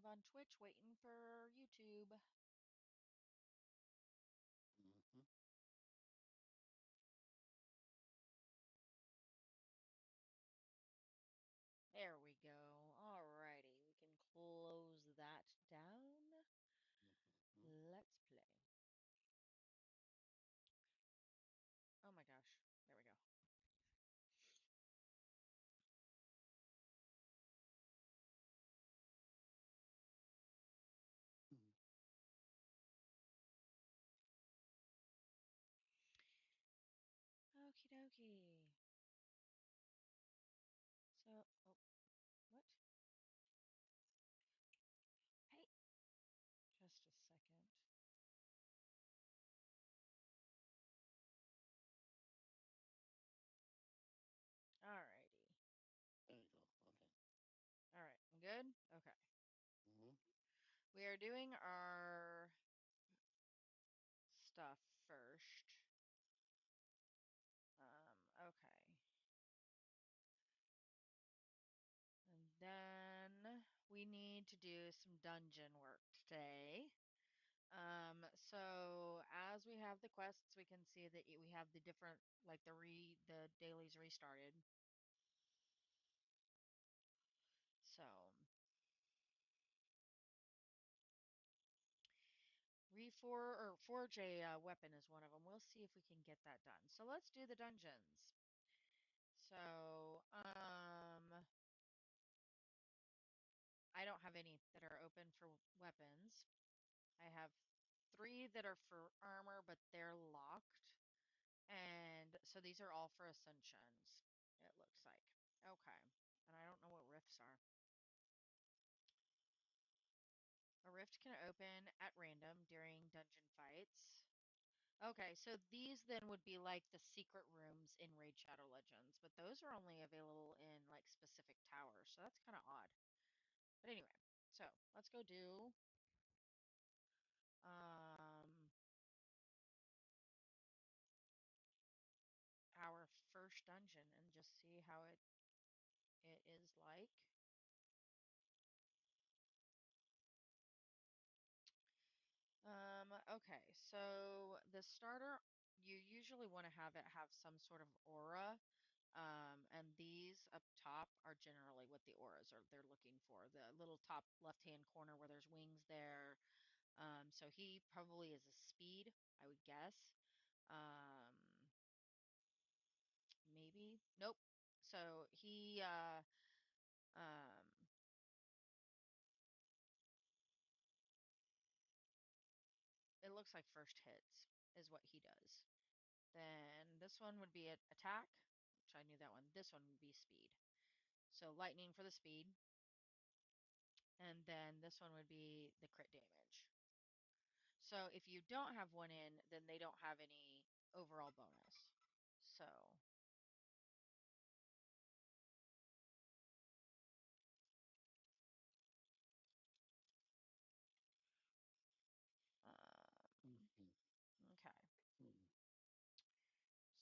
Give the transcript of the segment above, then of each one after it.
live on Twitch waiting for YouTube. Mm-hmm. There we go. Alrighty, we can close that down. Mm-hmm. Let's play. Oh my gosh. There we go. Mm-hmm. Okie dokie. So, oh, what? Hey, just a second. Alrighty. There you go. Okay. Alright, I'm good? Okay. Mm-hmm. We are doing our stuff first. Okay. And then we need to do some dungeon work today. So as we have the quests, we can see that we have the different, like the dailies restarted. So forge a weapon is one of them. We'll see if we can get that done. So let's do the dungeons. So I don't have any that are open for weapons. I have 3 that are for armor, but they're locked. And so these are all for ascensions, it looks like. Okay. And I don't know what rifts are. A rift can open at random during dungeon fights. Okay, so these then would be like the secret rooms in Raid Shadow Legends, but those are only available in like specific towers, so that's kind of odd. But anyway, so let's go do um our first dungeon and just see how it is like. Okay, so the starter, you usually want to have it have some sort of aura. And these up top are generally what the auras are they're looking for. The little top left-hand corner where there's wings there. So he probably is a speed, I would guess. Um, maybe. Nope. So he um it looks like first hits is what he does. Then this one would be an attack, which I knew that one. This one would be speed. So lightning for the speed, and then this one would be the crit damage. So if you don't have one in, then they don't have any overall bonus. So, Mm-hmm. okay. Mm-hmm.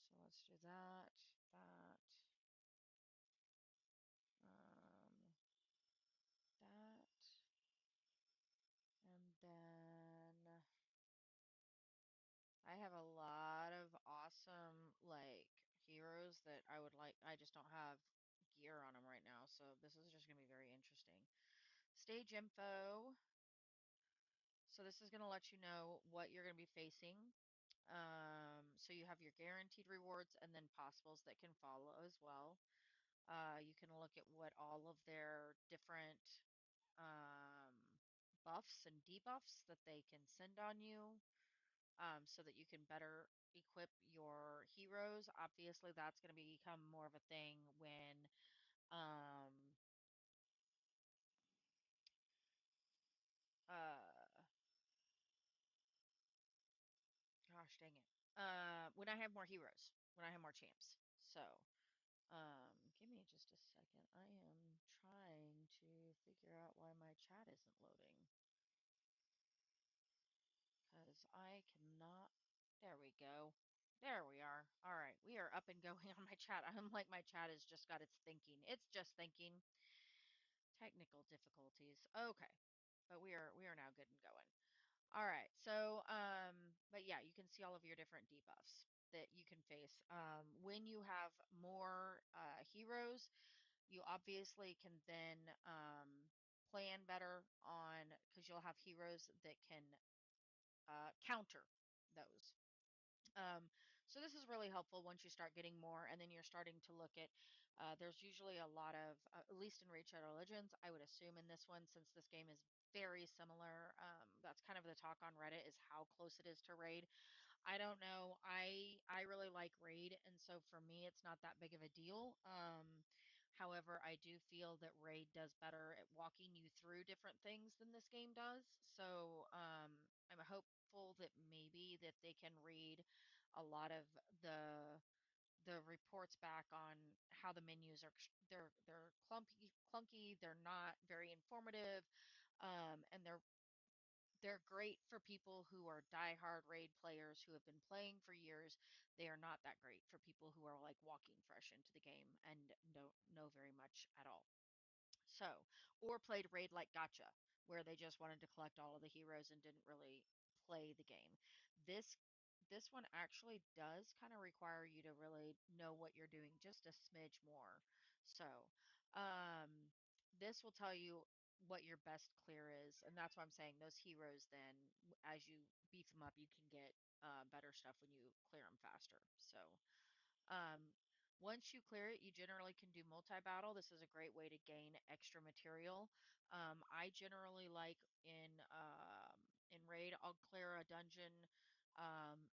So let's do that, that, um, that, and then I have a lot of awesome like heroes that I would like. I just don't have gear on them right now, so this is just gonna be very interesting. Stage info. So this is gonna let you know what you're gonna be facing. So you have your guaranteed rewards and then possibles that can follow as well. You can look at what all of their different um, buffs and debuffs that they can send on you, so that you can better equip your heroes. Obviously, that's going to become more of a thing when, um, uh, gosh dang it, when I have more heroes, when I have more champs. So, give me just a second. I am trying to figure out why my chat isn't loading. Because I cannot. There we go. There we are. All right, we are up and going on my chat. I'm like, my chat has just got its thinking. It's just thinking. Technical difficulties. Okay. but we are now good and going. All right. So, but yeah, you can see all of your different debuffs that you can face. When you have more heroes, you obviously can then plan better on because you'll have heroes that can counter those. Um, so this is really helpful once you start getting more, and then you're starting to look at. There's usually a lot of, at least in Raid Shadow Legends, I would assume in this one, since this game is very similar. That's kind of the talk on Reddit is how close it is to Raid. I don't know. I really like Raid, and so for me, it's not that big of a deal. However, I do feel that Raid does better at walking you through different things than this game does. So I'm hopeful that maybe that they can read a lot of the reports back on how the menus are they're clunky, they're not very informative, and they're great for people who are diehard raid players who have been playing for years. They are not that great for people who are like walking fresh into the game and don't know very much at all. So, or played raid like Gotcha, where they just wanted to collect all of the heroes and didn't really play the game. This this one actually does kind of require you to really know what you're doing just a smidge more. So, um, this will tell you what your best clear is, and that's why I'm saying those heroes. Then, as you beef them up, you can get better stuff when you clear them faster. So, um, once you clear it, you generally can do multi-battle. This is a great way to gain extra material. I generally like in raid, I'll clear a dungeon,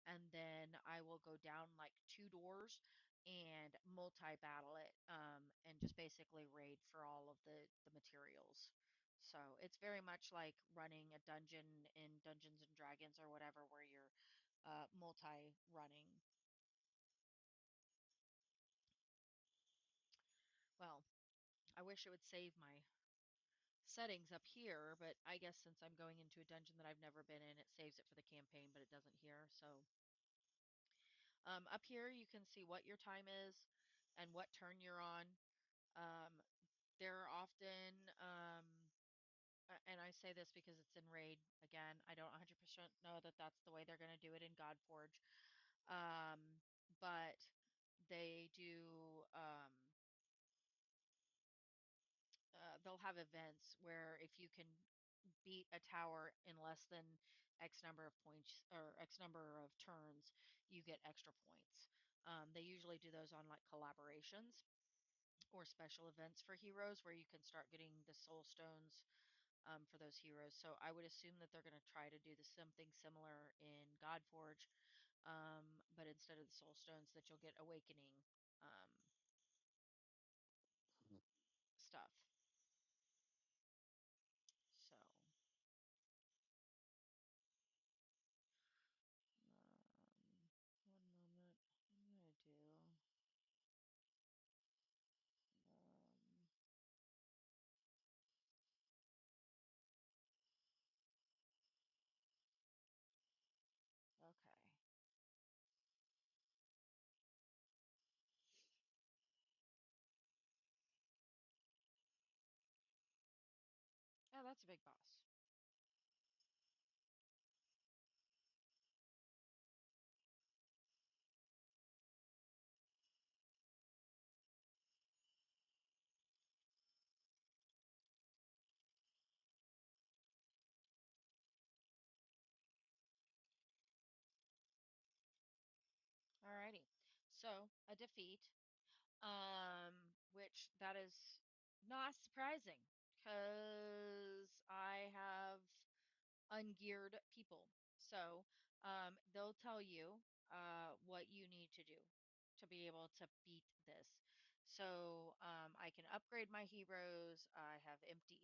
and then I will go down like two doors and multi-battle it, and just basically raid for all of the materials. So it's very much like running a dungeon in Dungeons and Dragons or whatever, where you're multi-running. Well, I wish it would save my settings up here, but I guess since I'm going into a dungeon that I've never been in, it saves it for the campaign, but it doesn't here. So up here, you can see what your time is and what turn you're on. Um, there are often, and I say this because it's in Raid. Again, I don't 100% know that that's the way they're going to do it in Godforge, um, but they do. They'll have events where if you can beat a tower in less than X number of points or X number of turns, you get extra points. They usually do those on like collaborations or special events for heroes where you can start getting the soul stones for those heroes. So I would assume that they're going to try to do something similar in Godforge, but instead of the soul stones, that you'll get awakening um, stuff. So, one moment. I'm going to do. Um, okay. Oh, that's a big boss. Alrighty. So, a defeat, which that is not surprising because I have ungeared people. So, they'll tell you what you need to do to be able to beat this. So, I can upgrade my heroes. I have empty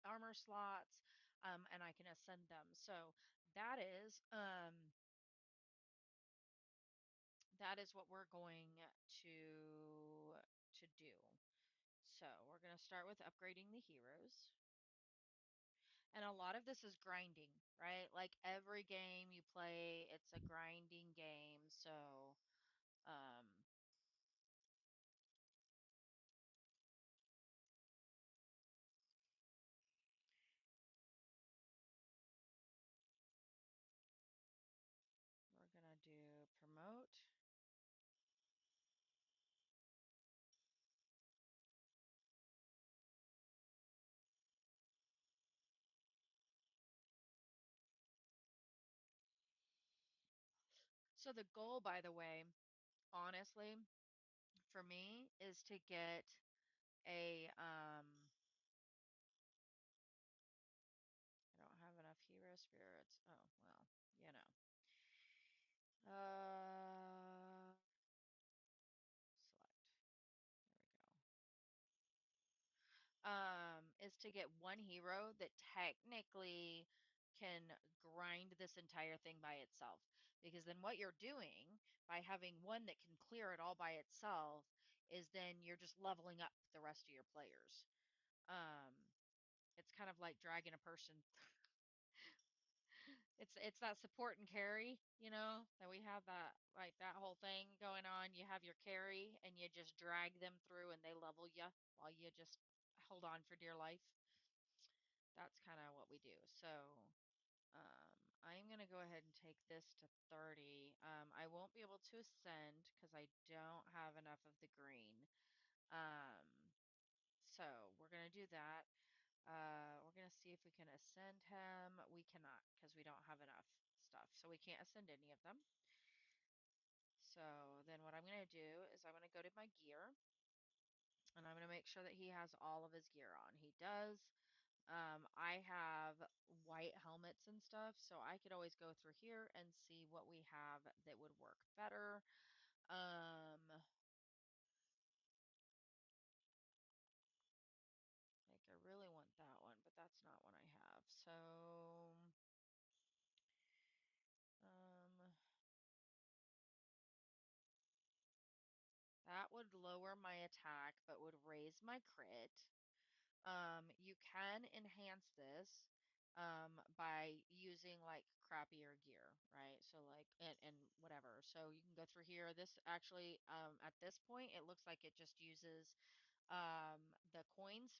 armor slots, and I can ascend them. So that is what we're going to do. So we're going to start with upgrading the heroes. And a lot of this is grinding, right? Like every game you play, it's a grinding game. So, um, So the goal, by the way, honestly, for me is to get a I don't have enough hero spirits. Oh, well, you know. Select. There we go. Is to get one hero that technically can grind this entire thing by itself. Because then what you're doing by having one that can clear it all by itself is then you're just leveling up the rest of your players. Um, it's kind of like dragging a person. It's that support and carry, that we have that like that whole thing going on. You have your carry and you just drag them through and they level you while you just hold on for dear life. That's kind of what we do. So, I'm gonna go ahead and take this to 30. I won't be able to ascend because I don't have enough of the green. Um, so we're gonna do that. We're gonna see if we can ascend him. We cannot because we don't have enough stuff. So we can't ascend any of them. So then what I'm gonna do is I'm gonna go to my gear and I'm gonna make sure that he has all of his gear on. He does. I have white helmets and stuff, so I could always go through here and see what we have that would work better. Um, like I really want that one, but that's not one I have. So, um, that would lower my attack, but would raise my crit. You can enhance this by using like crappier gear, right? So like and whatever. So you can go through here. This actually at this point it looks like it just uses the coins.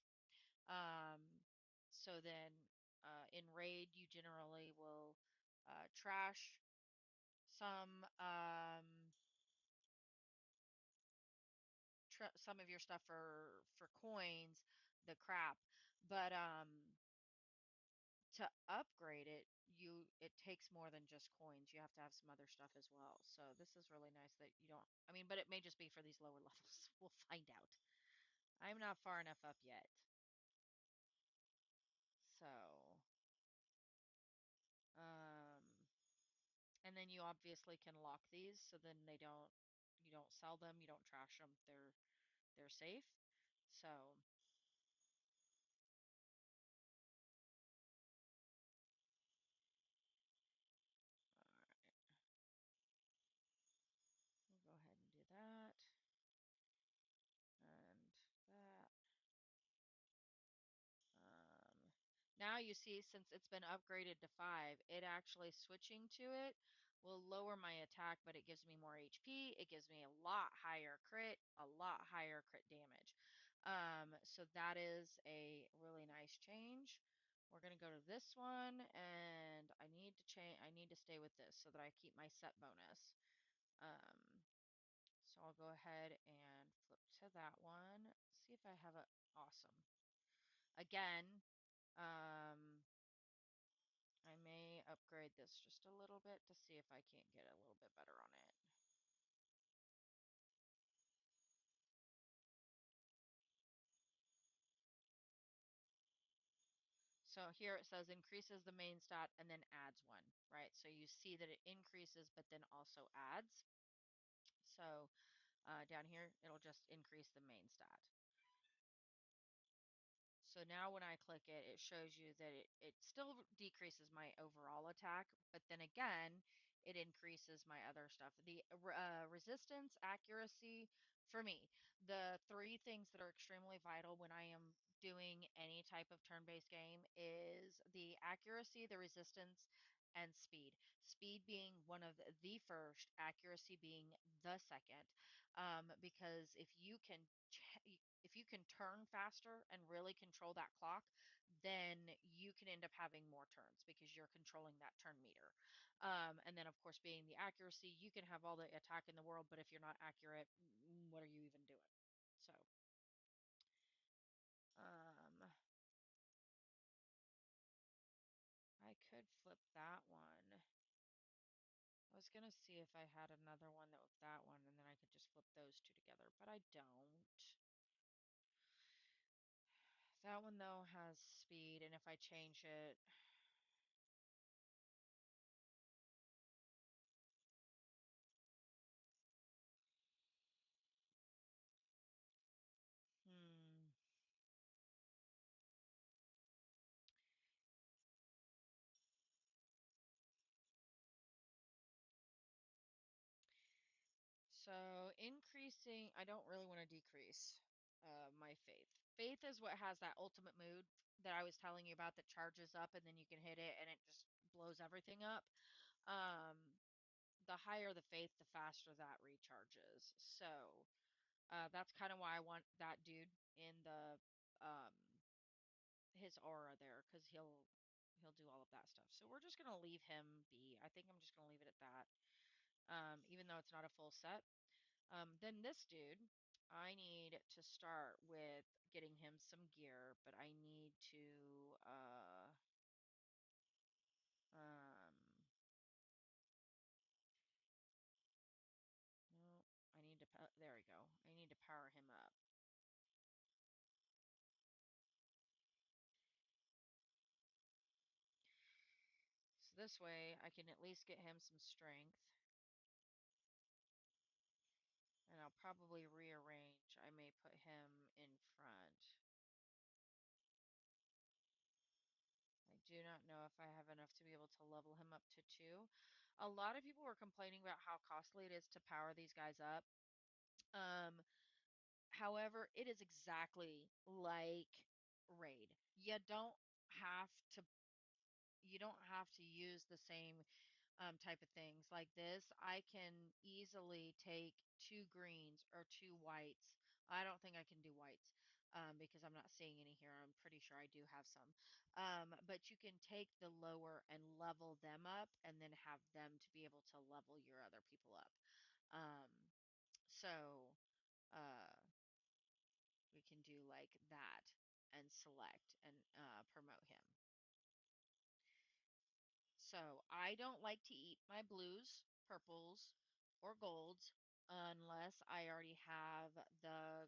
Um, so then in raid you generally will trash some some of your stuff for coins, the crap, but to upgrade it, it takes more than just coins. You have to have some other stuff as well. So this is really nice that you don't. I mean, but it may just be for these lower levels. We'll find out. I'm not far enough up yet. So, um, and then you obviously can lock these, so then you don't sell them, you don't trash them. They're safe. So, all right, we'll go ahead and do that and that. Um, Now you see, since it's been upgraded to 5, it actually switching to it will lower my attack, but it gives me more HP. It gives me a lot higher crit, a lot higher crit damage. So that is a really nice change. We're going to go to this one, and I need to change. I need to stay with this so that I keep my set bonus. Um, so I'll go ahead and flip to that one. See if I have a awesome. Again, um, I may upgrade this just a little bit to see if I can't get a little bit better on it. So here it says increases the main stat and then adds one, right? So you see that it increases but then also adds. So down here, it'll just increase the main stat. So now when I click it, it shows you that it still decreases my overall attack, but then again, it increases my other stuff. The resistance, accuracy, for me, the three things that are extremely vital when I am doing any type of turn-based game is the accuracy, the resistance, and speed. Speed being one of the first, accuracy being the second. Because if you can turn faster and really control that clock, then you can end up having more turns because you're controlling that turn meter. And then, of course, being the accuracy, you can have all the attack in the world, but if you're not accurate, what are you even doing? So, um, I could flip that one. I was was gonna see if I had another one that with that one, and then I could just flip those two together, but I don't. That one though has speed, and if I change it, hmm. So increasing, I don't really want to decrease my faith. Faith is what has that ultimate mood that I was telling you about that charges up and then you can hit it and it just blows everything up. Um, the higher the faith, the faster that recharges. So that's kind of why I want that dude in the um, his aura there because he'll do all of that stuff. So we're just gonna leave him be. I think I'm just gonna leave it at that. Even though it's not a full set. Then this dude, I need to start with getting him some gear, but I need to um no, I need to there we go. I need to power him up. So this way I can at least get him some strength, and I'll probably rearrange. I may put him in front. I do not know if I have enough to be able to level him up to 2. A lot of people were complaining about how costly it is to power these guys up. Um, However, it is exactly like Raid. Have to you don't have to use the same type of things like this. I can easily take 2 greens or 2 whites. I don't think I can do whites because I'm not seeing any here. I'm pretty sure I do have some. But you can take the lower and level them up and then have them to be able to level your other people up. Um, so uh, we can do like that and select and promote him. So I don't like to eat my blues, purples, or golds unless I already have the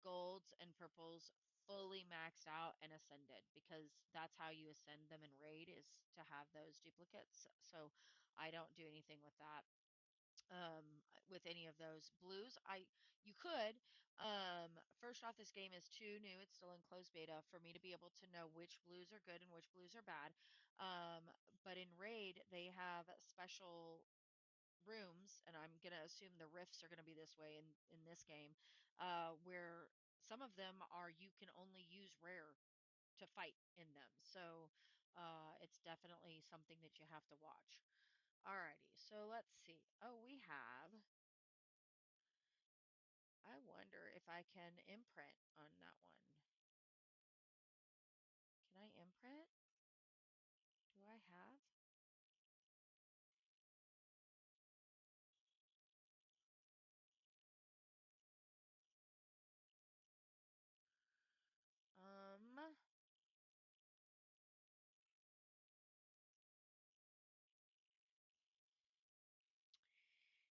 golds and purples fully maxed out and ascended because that's how you ascend them in raid is to have those duplicates. So I don't do anything with that with any of those blues. You could first off, this game is too new, it's still in closed beta for me to be able to know which blues are good and which blues are bad. um but in raid they have special rooms, and I'm going to assume the rifts are going to be this way in this game, where some of them are you can only use rare to fight in them. So it's definitely something that you have to watch. Alrighty, so let's see. Oh, we have. I wonder if I can imprint on that one. Can I imprint? Do I have? Um,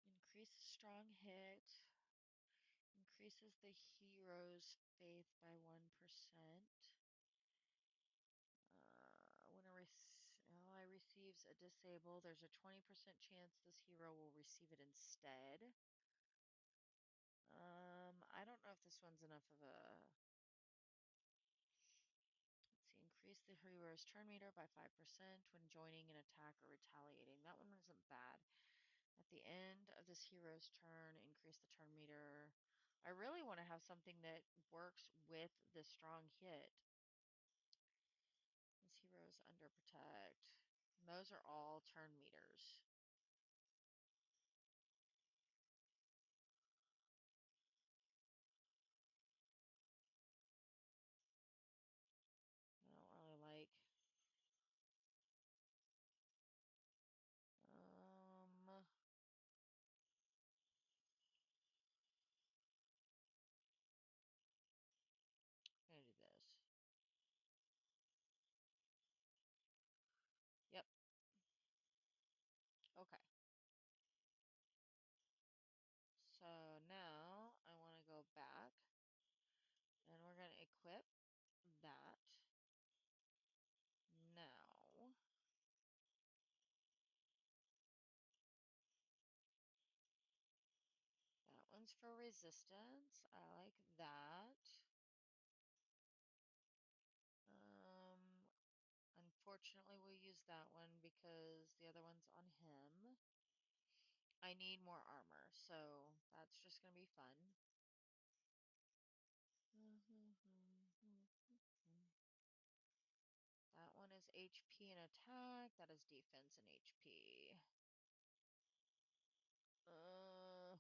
increase strong hit, increases the hero's faith by 1%. When ally receives a disable, there's a 20% chance this hero will receive it instead. I don't know if this one's enough of a. Let's see, increase the hero's turn meter by 5% when joining an attack or retaliating. That one wasn't bad. At the end of this hero's turn, increase the turn meter. I really want to have something that works with the strong hit. This hero's under protect. And those are all turn meters. I don't really like. I'm gonna do this. Yep. for resistance. I like that. Um, Unfortunately, we'll use that one because the other one's on him. I need more armor, so that's just gonna be fun. That one is HP and attack. That is defense and HP. Uh,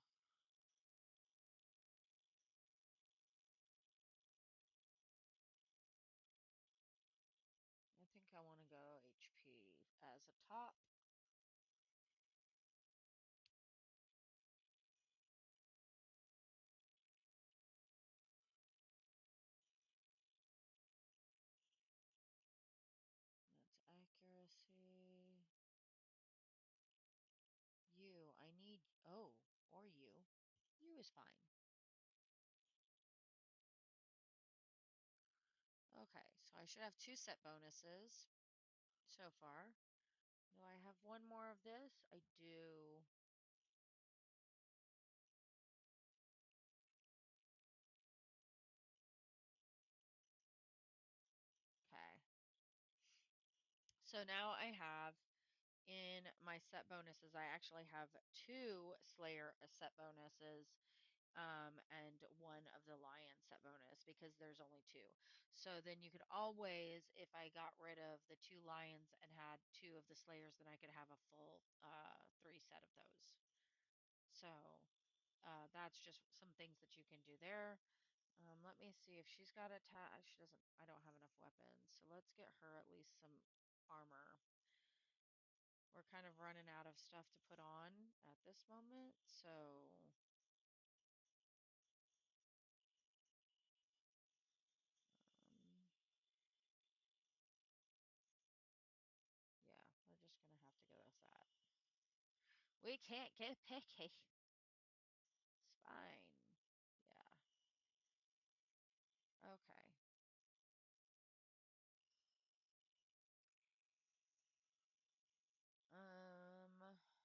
I think I want to go HP as a top. That's accuracy. You, I need, oh, or you. You is fine. Okay, so I should have two set bonuses so far. Do I have one more of this? I do. Okay. So now I have in my set bonuses, I actually have two Slayer set bonuses, and one of the Lion set bonus because there's only two. So then you could always, if I got rid of the two Lions and had two of the Slayers, then I could have a full three set of those. So that's just some things that you can do there. Let me see if she's got attack. She doesn't. I don't have enough weapons, so let's get her at least some armor. We're kind of running out of stuff to put on at this moment, so um, yeah, we're just gonna have to go with that. We can't get picky. It's fine. Yeah. Okay. Um, let's see.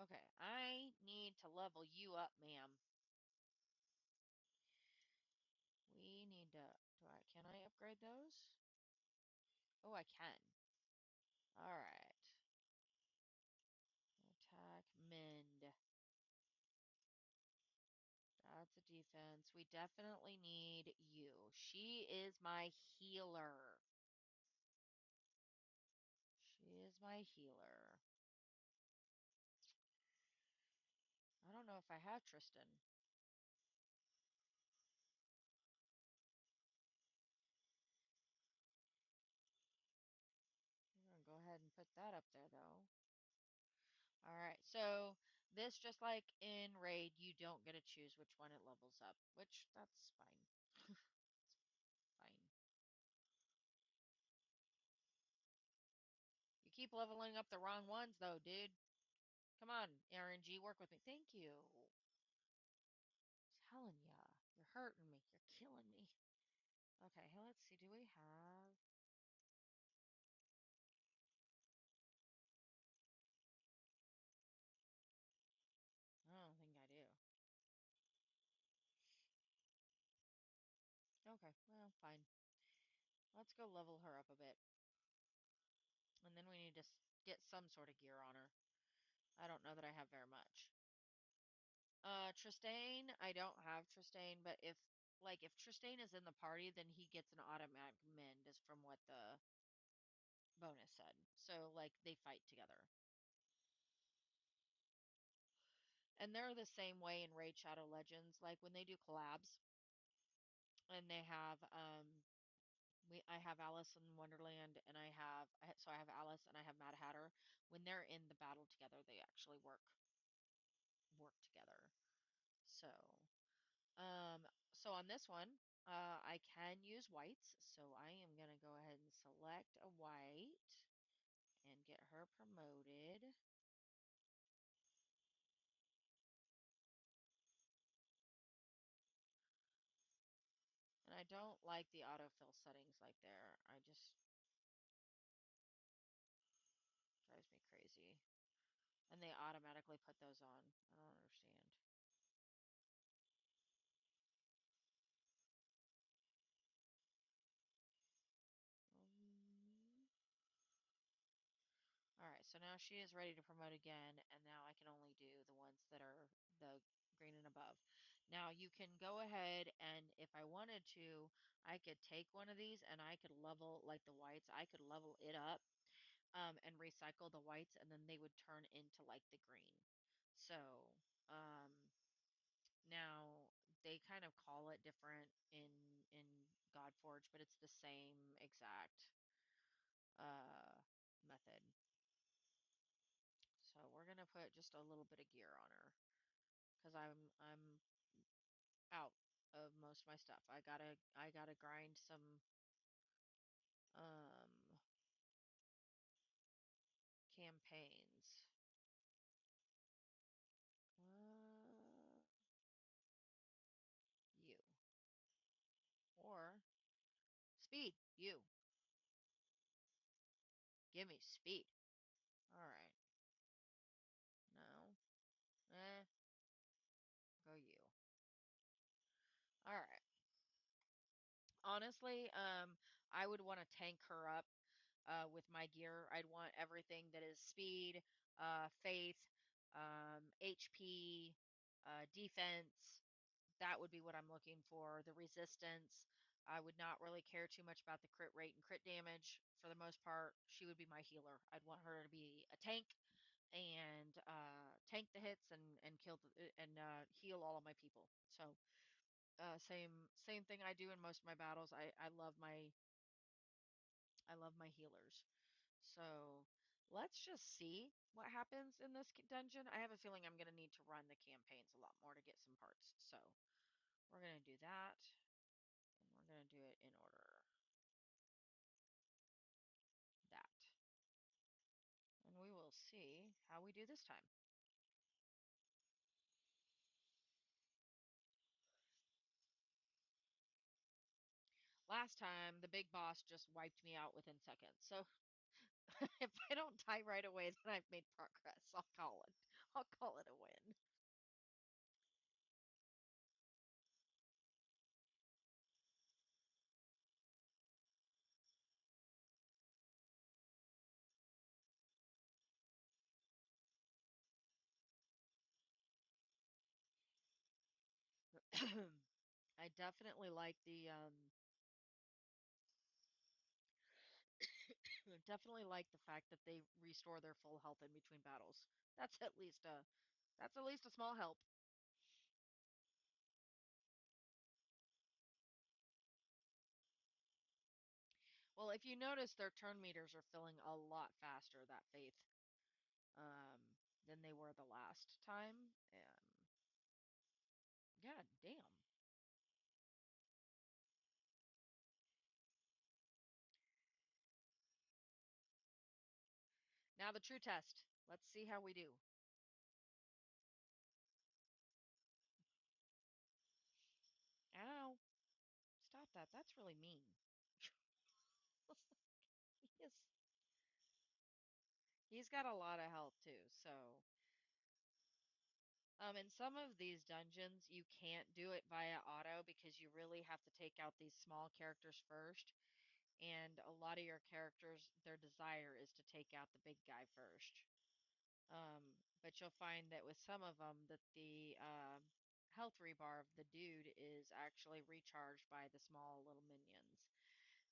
Okay, I need to level you up, ma'am. We need to, can I upgrade those? Oh, I can. All right. Attack, mend. That's a defense. We definitely need you. She is my healer. She is my healer. I don't know if I have Tristan. I'm gonna go ahead and put that up there though. All right, so this, just like in Raid, you don't get to choose which one it levels up, which that's fine. It's fine. You keep leveling up the wrong ones though, dude. Come on, RNG, work with me. Thank you. I'm telling ya, you're hurting me. You're killing me. Okay, hey, let's see. Do we have? I don't think I do. Okay, well, fine. Let's go level her up a bit. And then we need to get some sort of gear on her. I don't know that I have very much. Tristane, I don't have Tristane, but if Tristane is in the party, then he gets an automatic mend, is from what the bonus said. So, like, they fight together. And they're the same way in Raid Shadow Legends. Like, when they do collabs, and they have, I have Alice in Wonderland, and so I have Alice and I have Mad Hatter. When they're in the battle together, they actually work together. So, so on this one, I can use whites, so I am gonna go ahead and select a white and get her promoted. And I don't like the autofill settings like there. I just drives me crazy. And they automatically put those on. I don't understand. Um, all right, so now she is ready to promote again, and now I can only do the ones that are the green and above. Now you can go ahead and if I wanted to, I could take one of these and I could level like the whites, I could level it up and recycle the whites and then they would turn into like the green. So, um, now they kind of call it different in Godforge, but it's the same exact uh method. So we're gonna put just a little bit of gear on her because I'm out of most of my stuff. I gotta grind some um campaigns. Uh, you or speed. You give me speed. All right. No. Eh. Go you. All right. Honestly, I would want to tank her up with my gear. I'd want everything that is speed, faith, HP, defense. That would be what I'm looking for. The resistance. I would not really care too much about the crit rate and crit damage. For the most part, she would be my healer. I'd want her to be a tank and tank the hits and kill and heal all of my people. So same thing I do in most of my battles. I love my healers. So let's just see what happens in this dungeon. I have a feeling I'm going to need to run the campaigns a lot more to get some parts. So we're going to do that, and we're going to do it in order that. And we will see how we do this time. Last time, the big boss just wiped me out within seconds. So if I don't die right away, then I've made progress. I'll call it. I'll call it a win. I definitely like the definitely like the fact that they restore their full health in between battles. That's at least a that's at least a small help. Well, if you notice their turn meters are filling a lot faster that faith than they were the last time. Yeah, damn. Now the true test. Let's see how we do. Ow. Stop that. That's really mean. Yes. He's got a lot of health too, so in some of these dungeons you can't do it via auto because you really have to take out these small characters first, and a lot of your characters, their desire is to take out the big guy first. But you'll find that with some of them that the health rebar of the dude is actually recharged by the small little minions.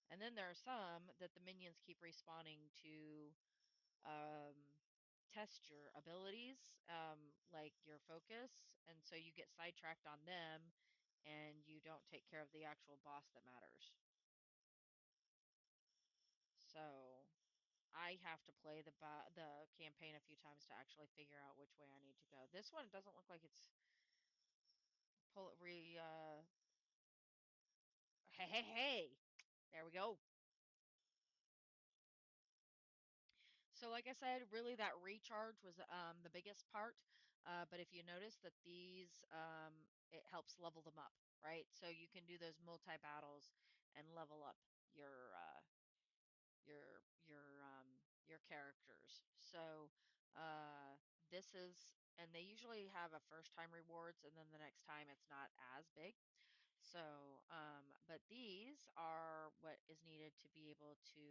And then there are some that the minions keep respawning to um, test your abilities, like your focus, and so you get sidetracked on them and you don't take care of the actual boss that matters. So I have to play the campaign a few times to actually figure out which way I need to go. This one doesn't look like it's pull re Hey, hey, hey. There we go. So, like I said, really that recharge was the biggest part. But if you notice that these, it helps level them up, right? So you can do those multi battles and level up your your characters. So this is, and they usually have a first time rewards, and then the next time it's not as big. So, but these are what is needed to be able to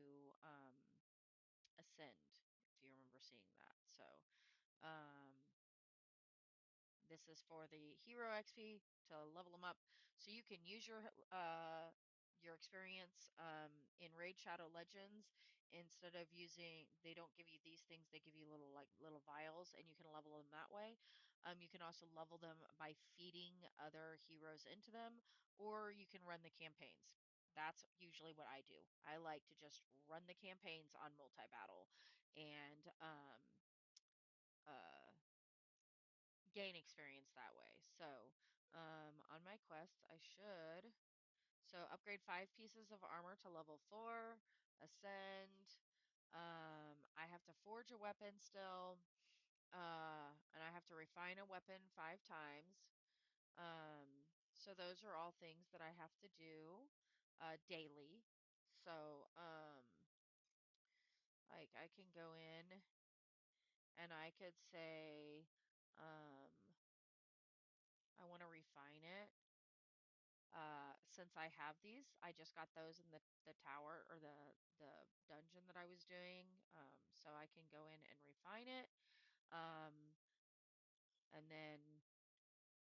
ascend, if you remember seeing that. So, um, this is for the hero XP to level them up, so you can use your experience in Raid Shadow Legends instead of using. They don't give you these things; they give you little like little vials, and you can level them that way. You can also level them by feeding other heroes into them, or you can run the campaigns. That's usually what I do. I like to just run the campaigns on multi battle, and uh gain experience that way. So, on my quest, I should upgrade 5 pieces of armor to level 4, ascend. I have to forge a weapon still, and I have to refine a weapon 5 times. So those are all things that I have to do daily. So, like I can go in and I could say, I want to refine it. Since I have these, I just got those in the tower or the dungeon that I was doing. So I can go in and refine it. Um, and then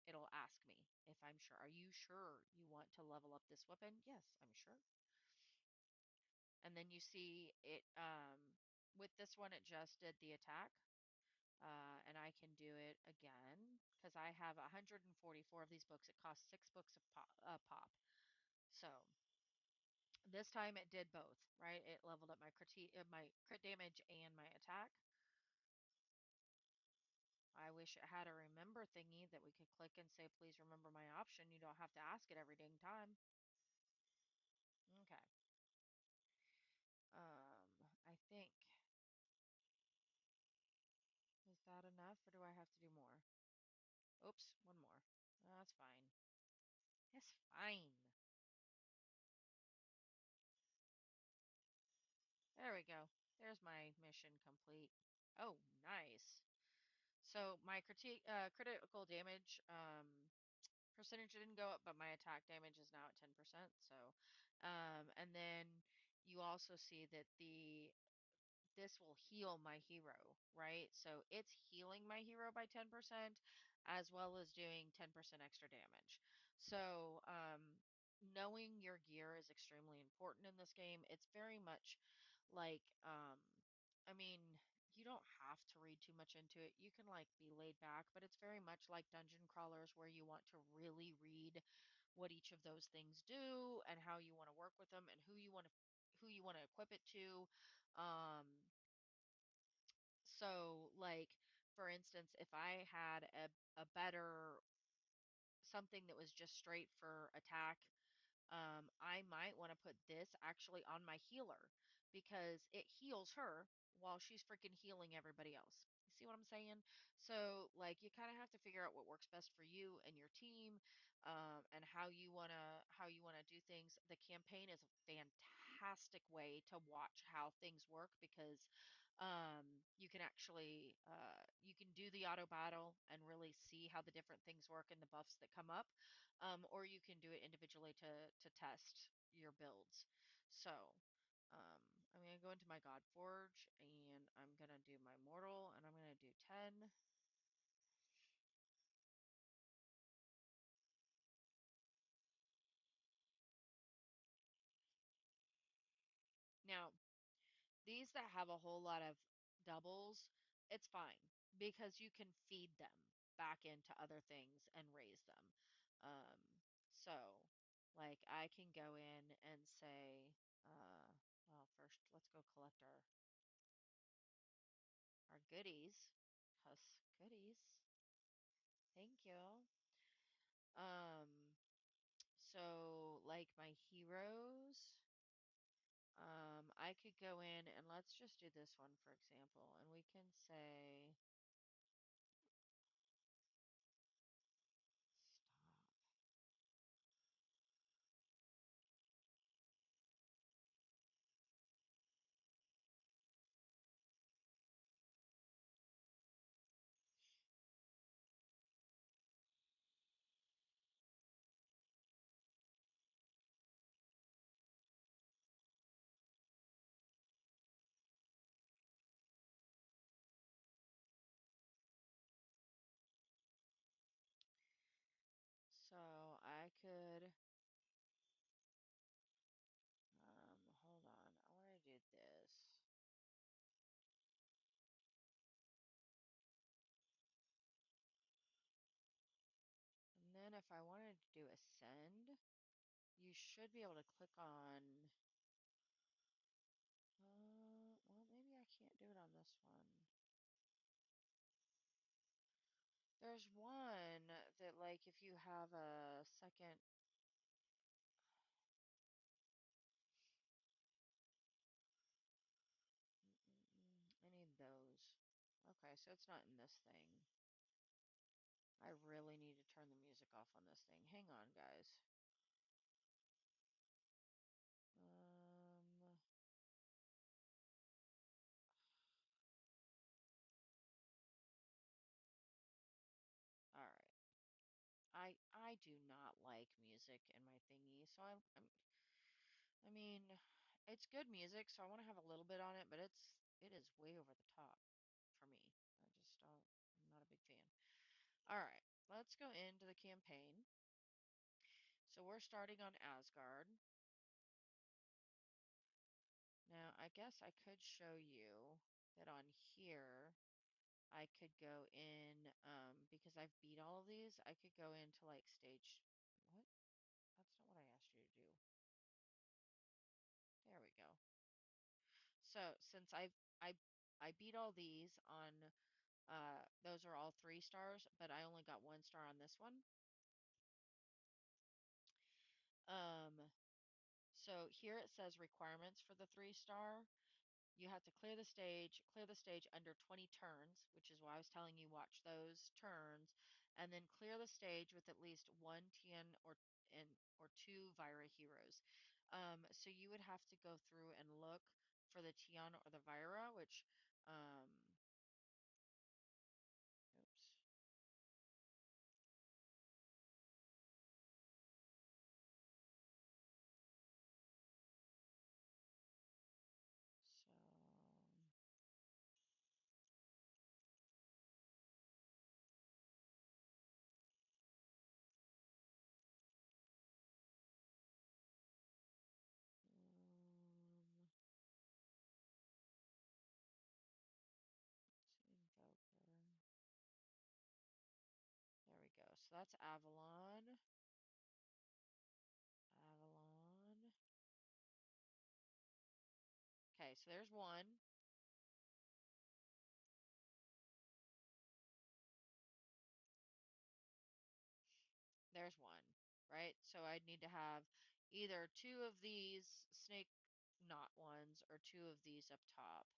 it'll ask me if I'm sure. Are you sure you want to level up this weapon? Yes, I'm sure. And then you see it with this one it just did the attack. And I can do it again because I have 144 of these books. It costs 6 books a pop. So this time it did both, right? It leveled up my crit damage and my attack. I wish it had a remember thingy that we could click and say, please remember my option. You don't have to ask it every dang time. Okay. I think, is that enough or do I have to do more? Oops, one more. That's fine. It's fine. There we go. There's my mission complete. Oh, nice. So my critical damage percentage didn't go up, but my attack damage is now at 10%. So, and then you also see that this will heal my hero, right? So it's healing my hero by 10% as well as doing 10% extra damage. So, knowing your gear is extremely important in this game. It's very much like, I mean, you don't have to read too much into it. You can like be laid back, but it's very much like dungeon crawlers where you want to really read what each of those things do and how you want to work with them and who you want to equip it to. Um, so, like, for instance, if I had a better something that was just straight for attack, I might want to put this actually on my healer because it heals her while she's freaking healing everybody else. You see what I'm saying? So, like, you kind of have to figure out what works best for you and your team, and how you wanna do things. The campaign is a fantastic way to watch how things work because you can actually you can do the auto battle and really see how the different things work and the buffs that come up, or you can do it individually to test your builds. So, I'm gonna go into my Godforge and I'm gonna do my mortal and I'm gonna do 10. Now, these that have a whole lot of doubles, it's fine because you can feed them back into other things and raise them. So, like I can go in and say, well, first let's go collect our goodies. Husk goodies. Thank you. Um, so like my heroes, I could go in and let's just do this one for example, and we can say stop. So I could, hold on, I want to do this. And then if I wanted to do ascend, you should be able to click on, well, maybe I can't do it on this one. There's one that, like, if you have a second, I need those. Okay, so it's not in this thing. I really need to turn the music off on this thing. Hang on, guys. Um, all right. I do not like music in my thingy, so I mean, it's good music, so I want to have a little bit on it, but it is way over the top for me. I just don't, I'm not a big fan. All right, let's go into the campaign. So we're starting on Asgard. Now, I guess I could show you that on here I could go in, because I've beat all of these, I could go into like stage, what? That's not what I asked you to do. There we go. So since I I beat all these on those are all 3 stars, but I only got 1 star on this one. Um so here it says requirements for the 3 star. You have to clear the stage under 20 turns, which is why I was telling you watch those turns, and then clear the stage with at least one Tian or 2 Vira heroes. So you would have to go through and look for the Tian or the Vira, which oops. So let's Invoker. There we go. So that's Avalon. Avalon. Okay, so there's one. There's one, right? So I'd need to have either 2 of these snake knot ones or 2 of these up top.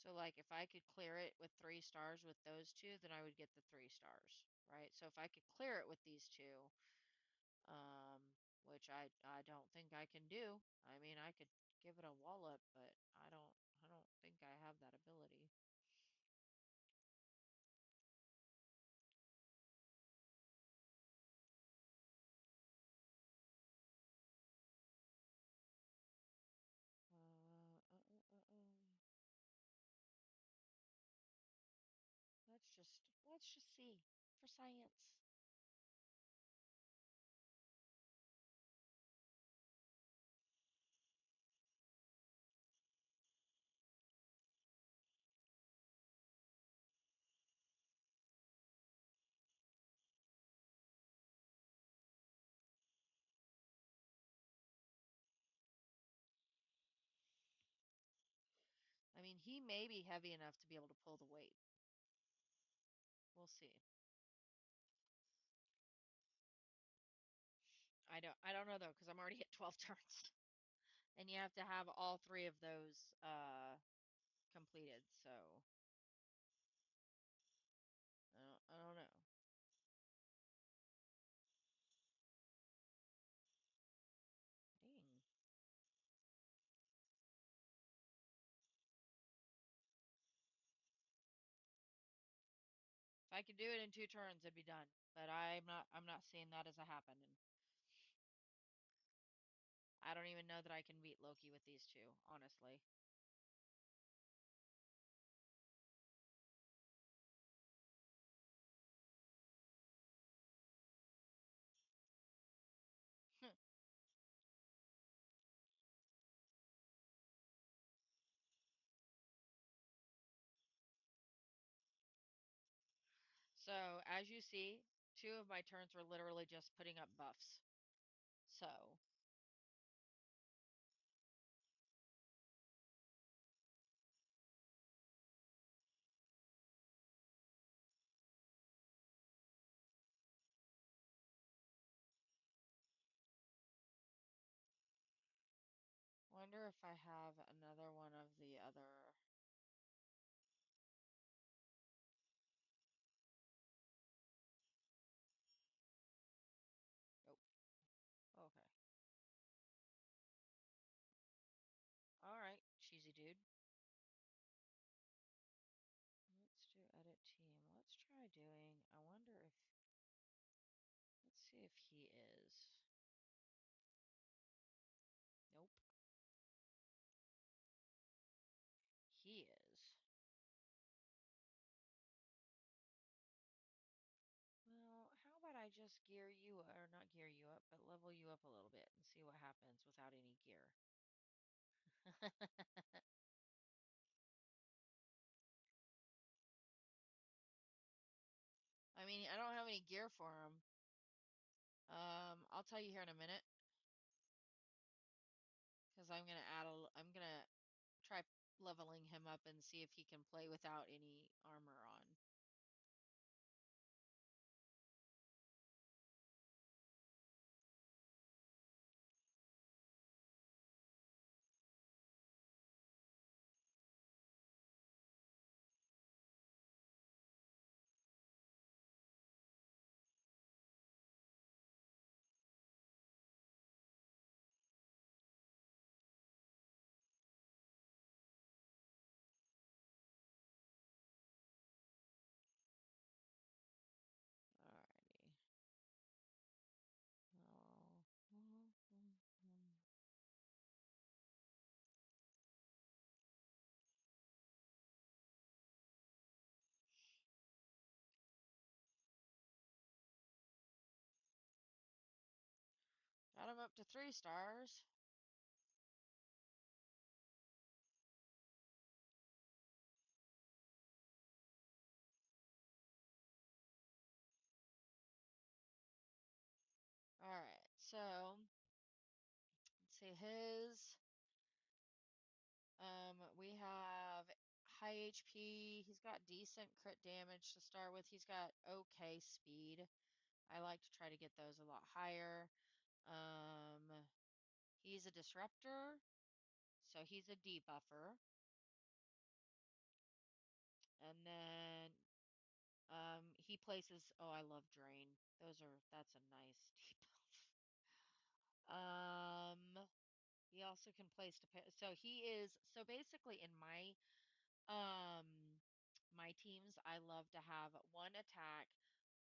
So like if I could clear it with 3 stars with those 2, then I would get the 3 stars, right? So if I could clear it with these 2, which I don't think I can do. I mean, I could give it a wallop, but I don't think I have that ability. Uh, uh, uh, uh, uh. Let's just see for science. I mean, he may be heavy enough to be able to pull the weight. We'll see. I don't know though, because I'm already at 12 turns. And you have to have all three of those completed, so I don't know. Dang. If I could do it in 2 turns, it'd be done. But I'm not seeing that as a happen, and I don't even know that I can beat Loki with these two, honestly. So, as you see, 2 of my turns were literally just putting up buffs. So, wonder if I have another one of the other. Oh, okay. All right, cheesy dude. Let's do edit team. Let's try doing. I wonder if. Let's see if he is. Nope, he is. Well, how about I just gear you, or not gear you up, but level you up a little bit and see what happens without any gear. I mean, I don't have any gear for him. I'll tell you here in a minute, because I'm gonna try leveling him up and see if he can play without any armor on. Alrighty. Oh. Got him up to 3 stars. Alright, so let's see his. We have high HP. He's got decent crit damage to start with. He's got okay speed. I like to try to get those a lot higher. Um, he's a disruptor, so he's a debuffer. And then he places, oh, I love drain. That's a nice debuff. He also can place so he is so basically in um my teams, I love to have one attack,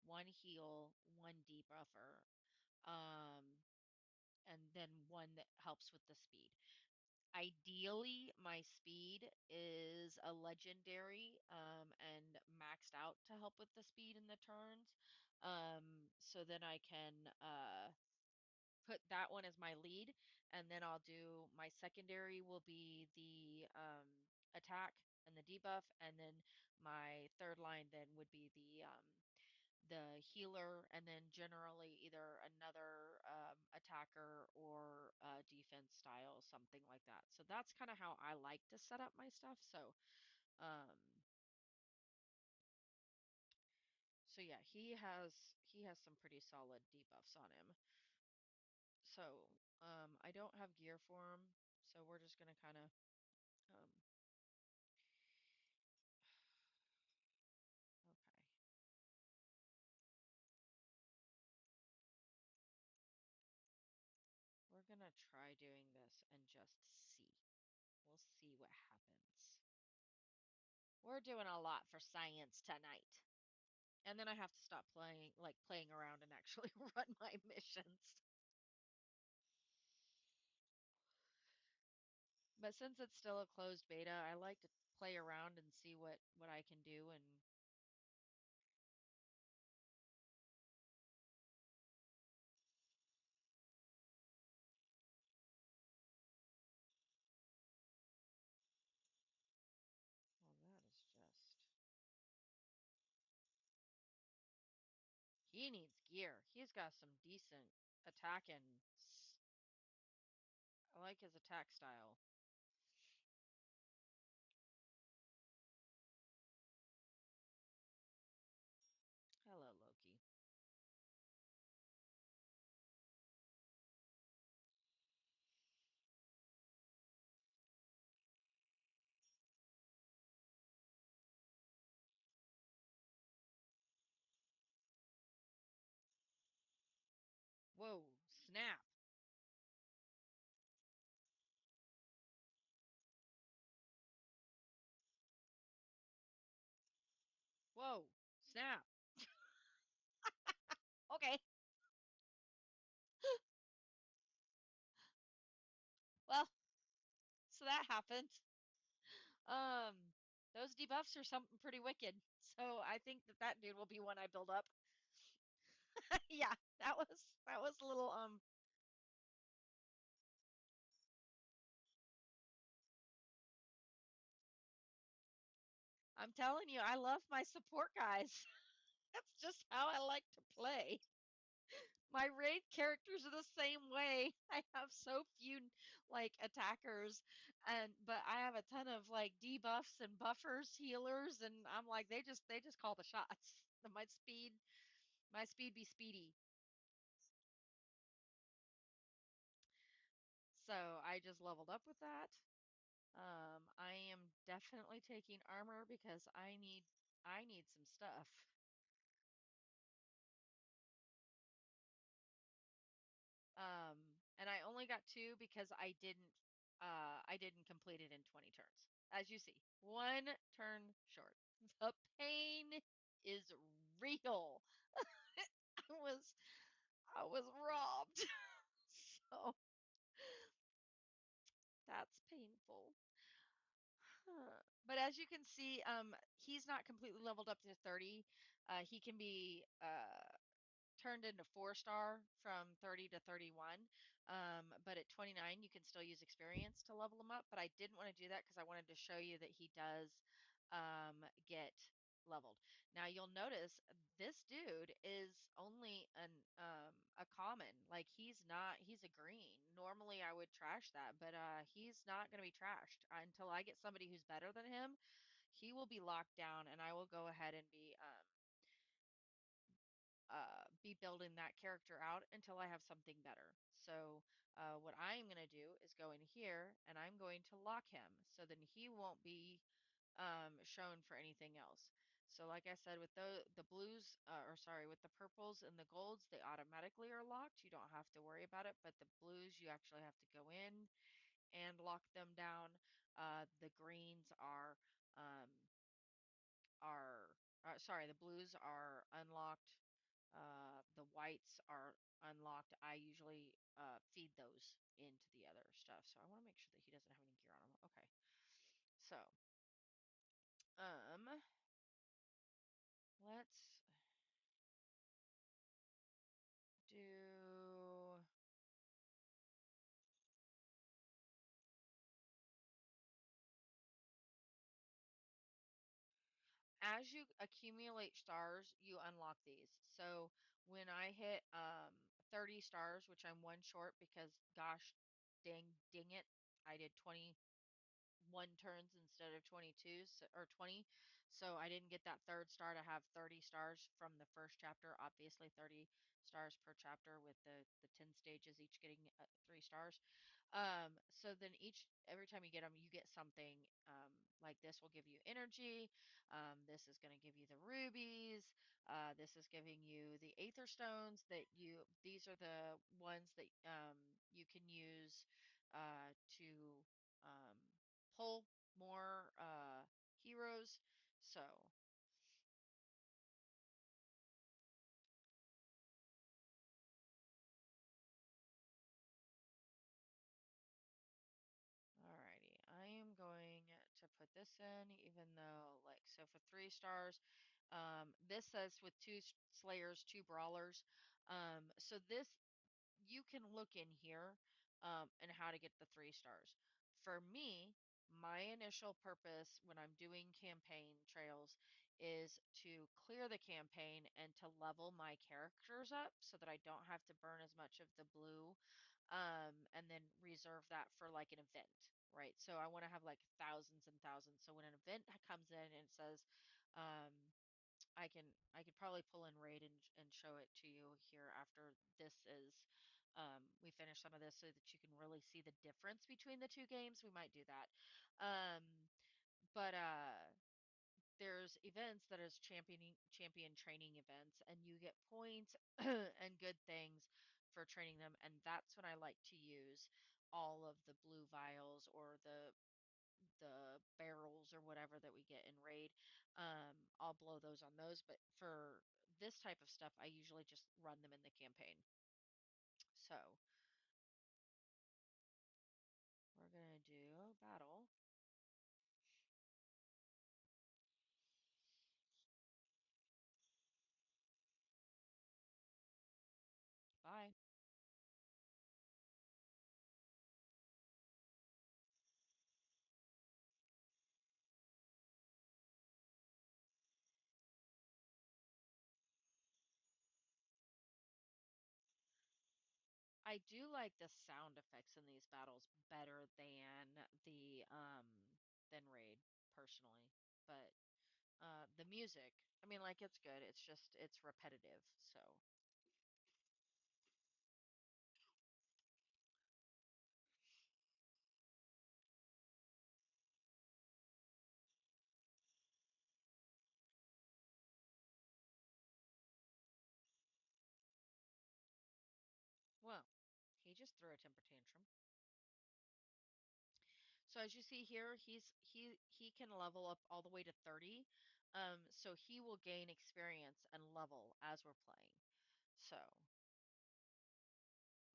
one heal, one debuffer, um, and then one that helps with the speed. Ideally, my speed is a legendary and maxed out to help with the speed in the turns. So then I can put that one as my lead, and then I'll do my secondary will be the attack and the debuff, and then my third line then would be the healer, and then generally either another attacker or defense style, something like that. So that's kind of how I like to set up my stuff. Um, so yeah, he has some pretty solid debuffs on him. So, I don't have gear for him, so we're just gonna kind of, um, okay. We're gonna try doing this and just see. We'll see what happens. We're doing a lot for science tonight. And then I have to stop playing, like playing around and actually run my missions. But since it's still a closed beta, I like to play around and see what I can do and well, that is just he needs gear. He's got some decent attack and I like his attack style. Hello, Loki. Whoa, snap. Whoa, snap. Okay. Well, so that happened. Um, those debuffs are something pretty wicked. So I think that that dude will be one I build up. Yeah, that was a little I'm telling you, I love my support guys. That's just how I like to play. My raid characters are the same way. I have so few like attackers and but I have a ton of like debuffs and buffers, healers, and I'm like they just call the shots. My speed be speedy. So I just leveled up with that. I am definitely taking armor because I need some stuff. And I only got two because I didn't complete it in 20 turns. As you see, one turn short. The pain is real. I was I was robbed. So that's painful. But as you can see, he's not completely leveled up to 30. He can be turned into 4-star from 30 to 31. But at 29, you can still use experience to level him up. But I didn't want to do that because I wanted to show you that he does get leveled. Now you'll notice this dude is only a common. Like he's a green. Normally I would trash that, but he's not going to be trashed until I get somebody who's better than him. He will be locked down and I will go ahead and be building that character out until I have something better. So what I'm going to do is go in here and I'm going to lock him so then he won't be shown for anything else. So like I said, with the blues, or sorry, with the purples and the golds, they automatically are locked. You don't have to worry about it. But the blues, you actually have to go in and lock them down. The greens um, are sorry, the blues are unlocked. The whites are unlocked. I usually feed those into the other stuff. So I want to make sure that he doesn't have any gear on him. Okay. So, um, let's do as you accumulate stars, you unlock these. So when I hit 30 stars, which I'm one short because gosh dang it, I did 21 turns instead of 22 so, or 20. So I didn't get that third star to have 30 stars from the first chapter. Obviously, 30 stars per chapter with the 10 stages each getting 3 stars. So then every time you get them, you get something. Like this will give you energy. This is going to give you the rubies. This is giving you the aether stones these are the ones that you can use to pull more heroes. So, alrighty, I am going to put this in, even though, like, so for 3 stars, this says with two slayers, two brawlers. So this you can look in here and how to get the 3 stars. For me, my initial purpose when I'm doing campaign trails is to clear the campaign and to level my characters up so that I don't have to burn as much of the blue and then reserve that for like an event, right? So I want to have like thousands and thousands. So when an event comes in and it says, um, I could probably pull in raid and show it to you here after this is we finish some of this so that you can really see the difference between the two games. We might do that. Um, but there's events that is champion training events and you get points and good things for training them, and that's when I like to use all of the blue vials or the barrels or whatever that we get in raid. I'll blow those on those, but for this type of stuff I usually just run them in the campaign. So we're gonna do battle. Bye. I do like the sound effects in these battles better than Raid personally. But the music, I mean like it's good. It's just it's repetitive. So, well, he just threw a temper tantrum. So as you see here, he can level up all the way to 30. So he will gain experience and level as we're playing. So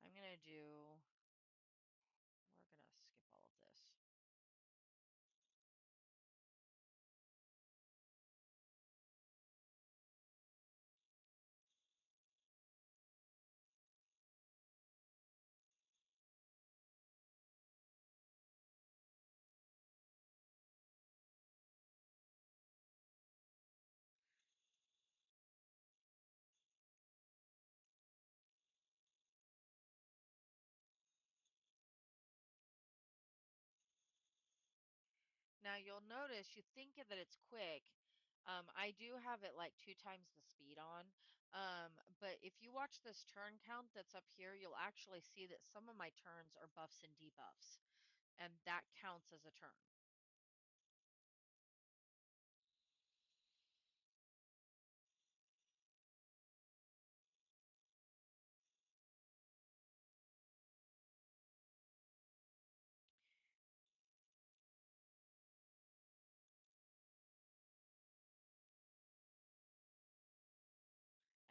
I'm gonna do we're gonna skip all of this. Now you'll notice you think that it's quick. I do have it like 2 times the speed on. But if you watch this turn count that's up here, you'll actually see that some of my turns are buffs and debuffs, and that counts as a turn.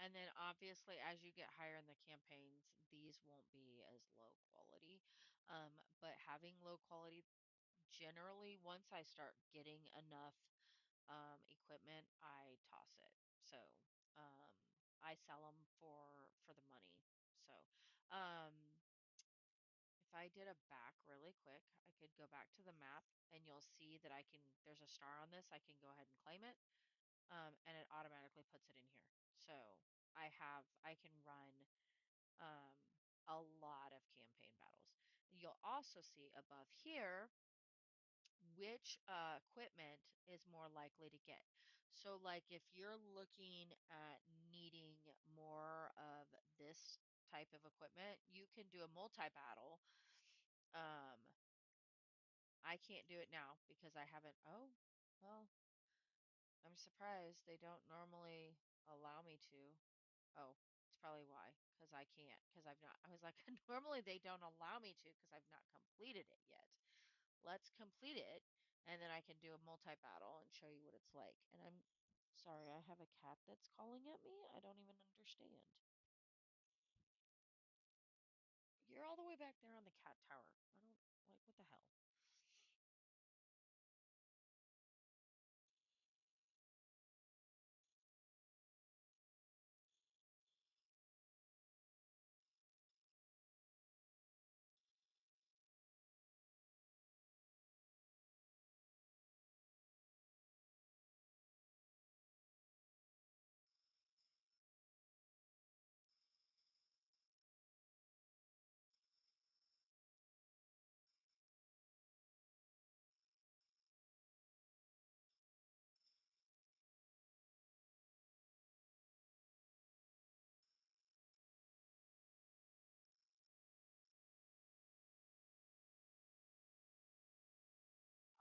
And then obviously as you get higher in the campaigns, these won't be as low quality. But having low quality generally once I start getting enough equipment, I toss it. So I sell them for the money. So um, if I did a back really quick, I could go back to the map and you'll see that there's a star on this. I can go ahead and claim it, and it automatically puts it in here. So I can run um, a lot of campaign battles. You'll also see above here which equipment is more likely to get. So, like, if you're looking at needing more of this type of equipment, you can do a multi-battle. Um, I can't do it now because I haven't. Oh, well, I'm surprised they don't normally allow me to. Oh, it's probably why, because I can't, because I've not. I was like, normally they don't allow me to because I've not completed it yet. Let's complete it, and then I can do a multi-battle and show you what it's like. And I'm sorry, I have a cat that's calling at me. I don't even understand. You're all the way back there on the cat tower. I don't like what the hell.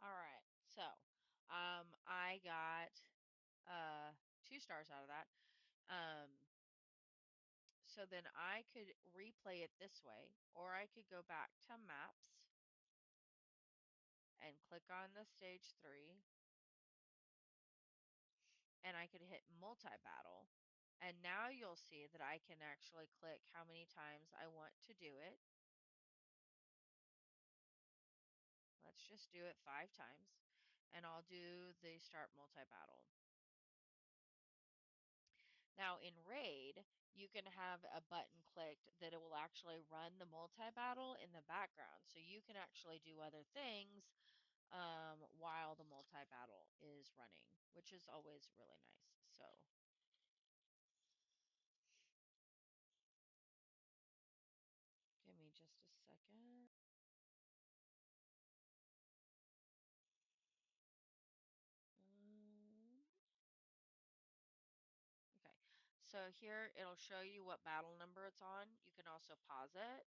All right, so I got uh 2 stars out of that. Um, so then I could replay it this way, or I could go back to maps and click on the stage 3, and I could hit multi-battle. And now you'll see that I can actually click how many times I want to do it. Let's just do it 5 times. And I'll do the start multi-battle. Now in Raid, you can have a button clicked that it will actually run the multi-battle in the background. So you can actually do other things while the multi-battle is running, which is always really nice. So give me just a second. Um, okay, so here it'll show you what battle number it's on. You can also pause it.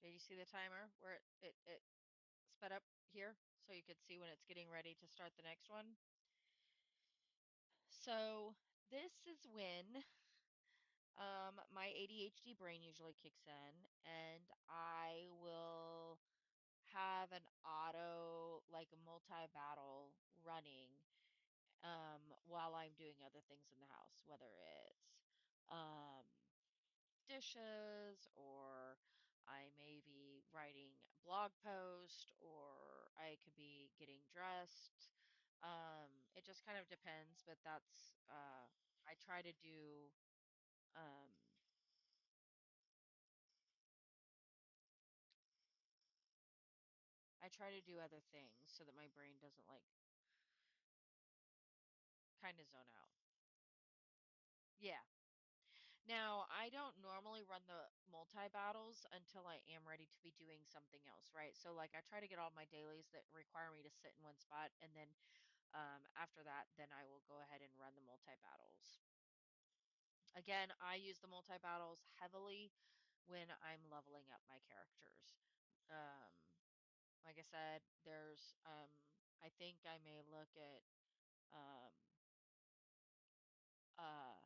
Did you see the timer where it sped up here so you could see when it's getting ready to start the next one? So this is when my ADHD brain usually kicks in, and I will have an auto, like a multi-battle running while I'm doing other things in the house, whether it's um, dishes, or I may be writing a blog post, or I could be getting dressed. It just kind of depends, but that's I try to do um, I try to do other things so that my brain doesn't like kind of zone out. Yeah. Now, I don't normally run the multi battles until I am ready to be doing something else, right? So, like, I try to get all my dailies that require me to sit in one spot, and then after that, then I will go ahead and run the multi battles. Again, I use the multi battles heavily when I'm leveling up my characters. Um, like I said, there's I think I may look at um, uh,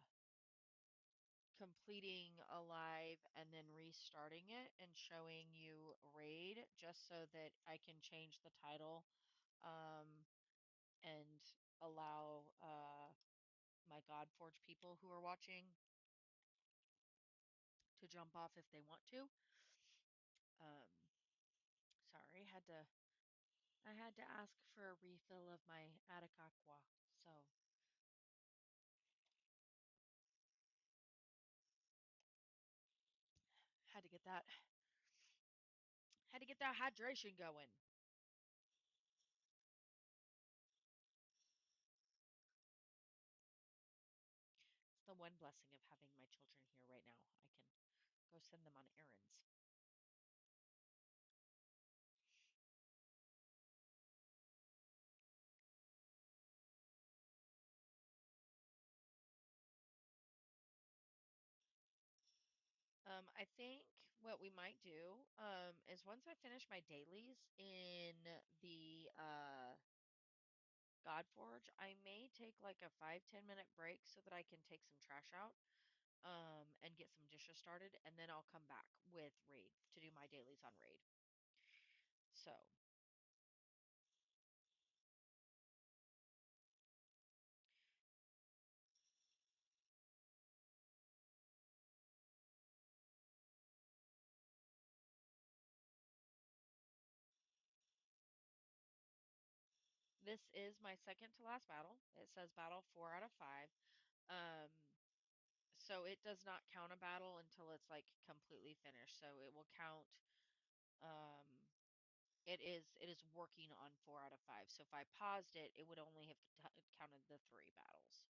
completing a live and then restarting it and showing you raid just so that I can change the title um, and allow my Godforge people who are watching to jump off if they want to. Um, sorry, I had to ask for a refill of my Attic Aqua. So had to get that had to get that hydration going. It's the one blessing of having my children here right now. I can go send them on errands. I think what we might do, is once I finish my dailies in the Godforge, I may take like a 5-10 minute break so that I can take some trash out, and get some dishes started, and then I'll come back with Raid to do my dailies on Raid. So this is my second to last battle. It says battle 4 out of 5. Um, so it does not count a battle until it's like completely finished. So it will count. Um, it is working on 4 out of 5. So if I paused it, it would only have counted the 3 battles.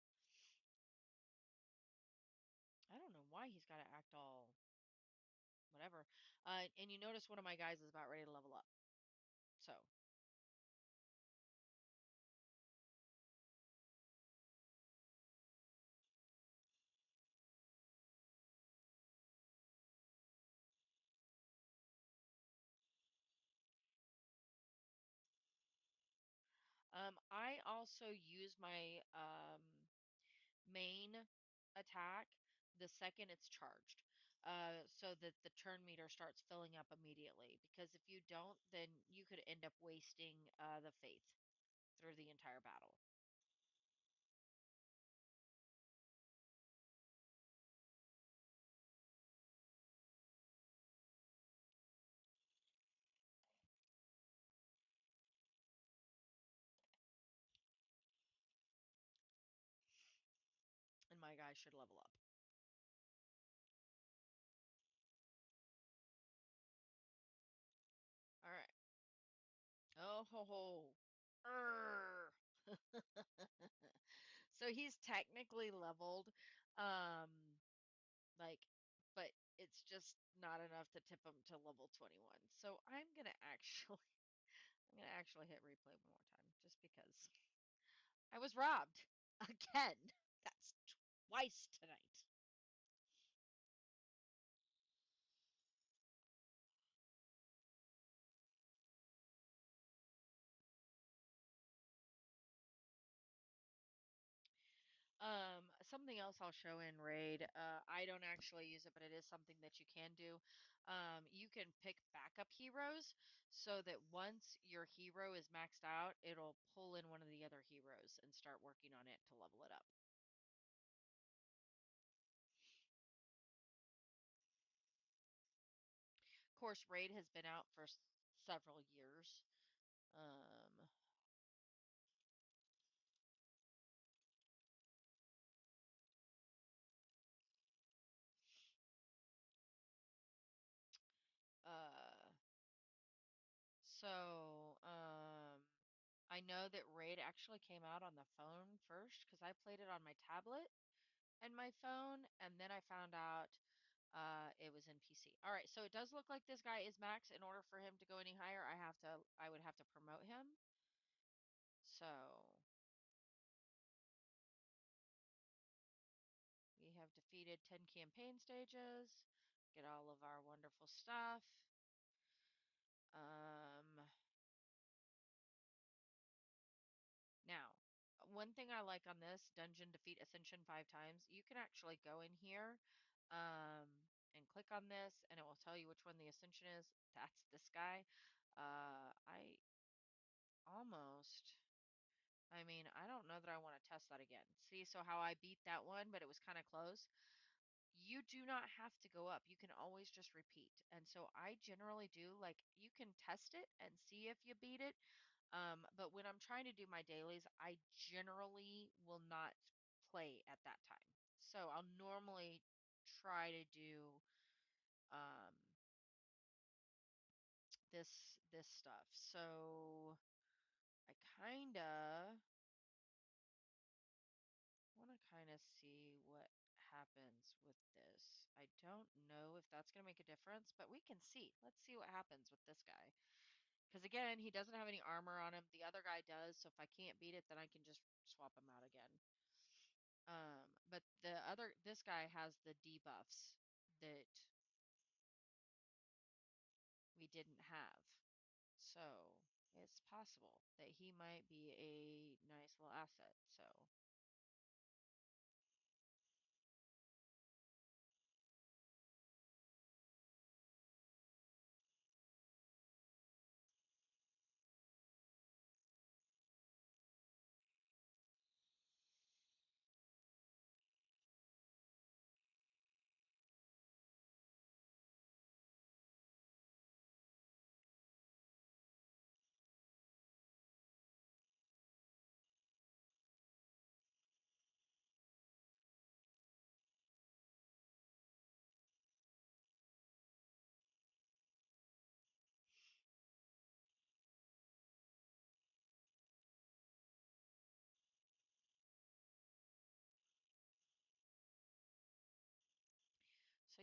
I don't know why he's got to act all whatever. And you notice one of my guys is about ready to level up. So I also use my main attack the second it's charged, so that the turn meter starts filling up immediately. Because if you don't, then you could end up wasting the faith through the entire battle. And my guy should level up. All right. Oh ho ho. Urgh. So he's technically leveled, um, like, but it's just not enough to tip him to level 21. So I'm gonna actually hit replay one more time, just because I was robbed again. That's twice tonight. Something else I'll show in Raid. I don't actually use it, but it is something that you can do. You can pick backup heroes so that once your hero is maxed out, it'll pull in one of the other heroes and start working on it to level it up. Of course, Raid has been out for several years. Um, uh, so I know that Raid actually came out on the phone first because I played it on my tablet and my phone, and then I found out it was in PC. All right, so it does look like this guy is max. In order for him to go any higher, I would have to promote him. So we have defeated 10 campaign stages, get all of our wonderful stuff. Um, Now, one thing I like on this dungeon defeat ascension 5 times, you can actually go in here, and click on this, and it will tell you which one the ascension is. That's this guy. I almost, I mean, I don't know that I want to test that again. See, so how I beat that one, but it was kind of close. you do not have to go up. You can always just repeat. And so I generally do like you can test it and see if you beat it. But when I'm trying to do my dailies, I generally will not play at that time. So I'll normally try to do um this stuff. So I want to kind of see what happens with this. I don't know if that's going to make a difference, but we can see. Let's see what happens with this guy. Because again, he doesn't have any armor on him. The other guy does, so if I can't beat it, then I can just swap him out again. But this guy has the debuffs that we didn't have. So it's possible that he might be a nice little asset.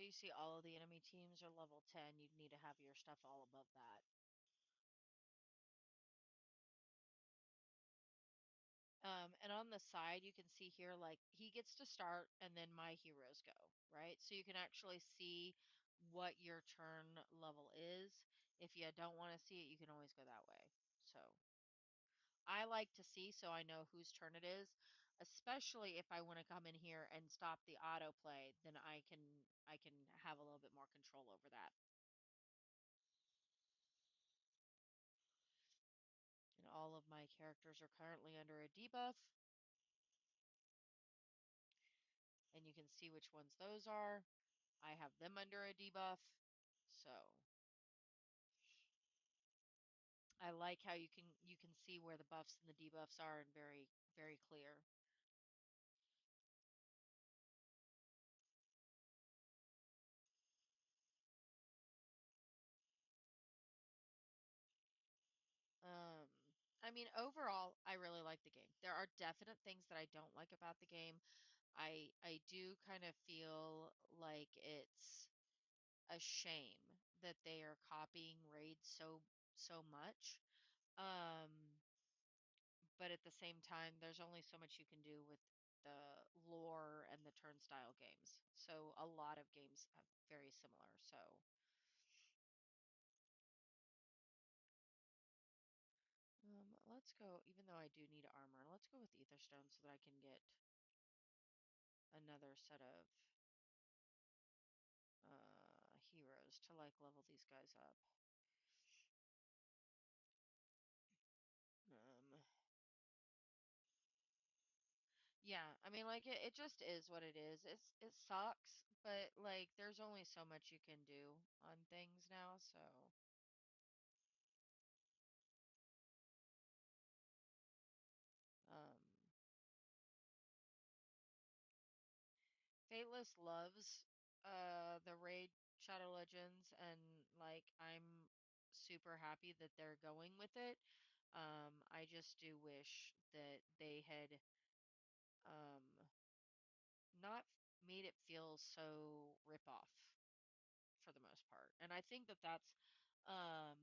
So you see all of the enemy teams are level 10. You'd need to have your stuff all above that. And on the side, you can see here, like, he gets to start and then my heroes go, right? So you can actually see what your turn level is. If you don't want to see it, you can always go that way. So I like to see so I know whose turn it is, especially if I want to come in here and stop the autoplay, then I can have a little bit more control over that. And all of my characters are currently under a debuff, and you can see which ones those are. I have them under a debuff, so I like how you can see where the buffs and the debuffs are and very very clear. Um, I mean, overall, I really like the game. There are definite things that I don't like about the game. I do kind of feel like it's a shame that they are copying raids so much. Um, but at the same time, there's only so much you can do with the lore and the turnstile games. So a lot of games have very similar. So let's go, even though I do need armor, let's go with Etherstone so that I can get another set of heroes to like level these guys up. Um, yeah, I mean like it just is what it is. It sucks, but like there's only so much you can do on things now, so um Fateless loves the raid Shadow Legends and like I'm super happy that they're going with it. I just do wish that they had um not made it feel so rip off for the most part. And I think that um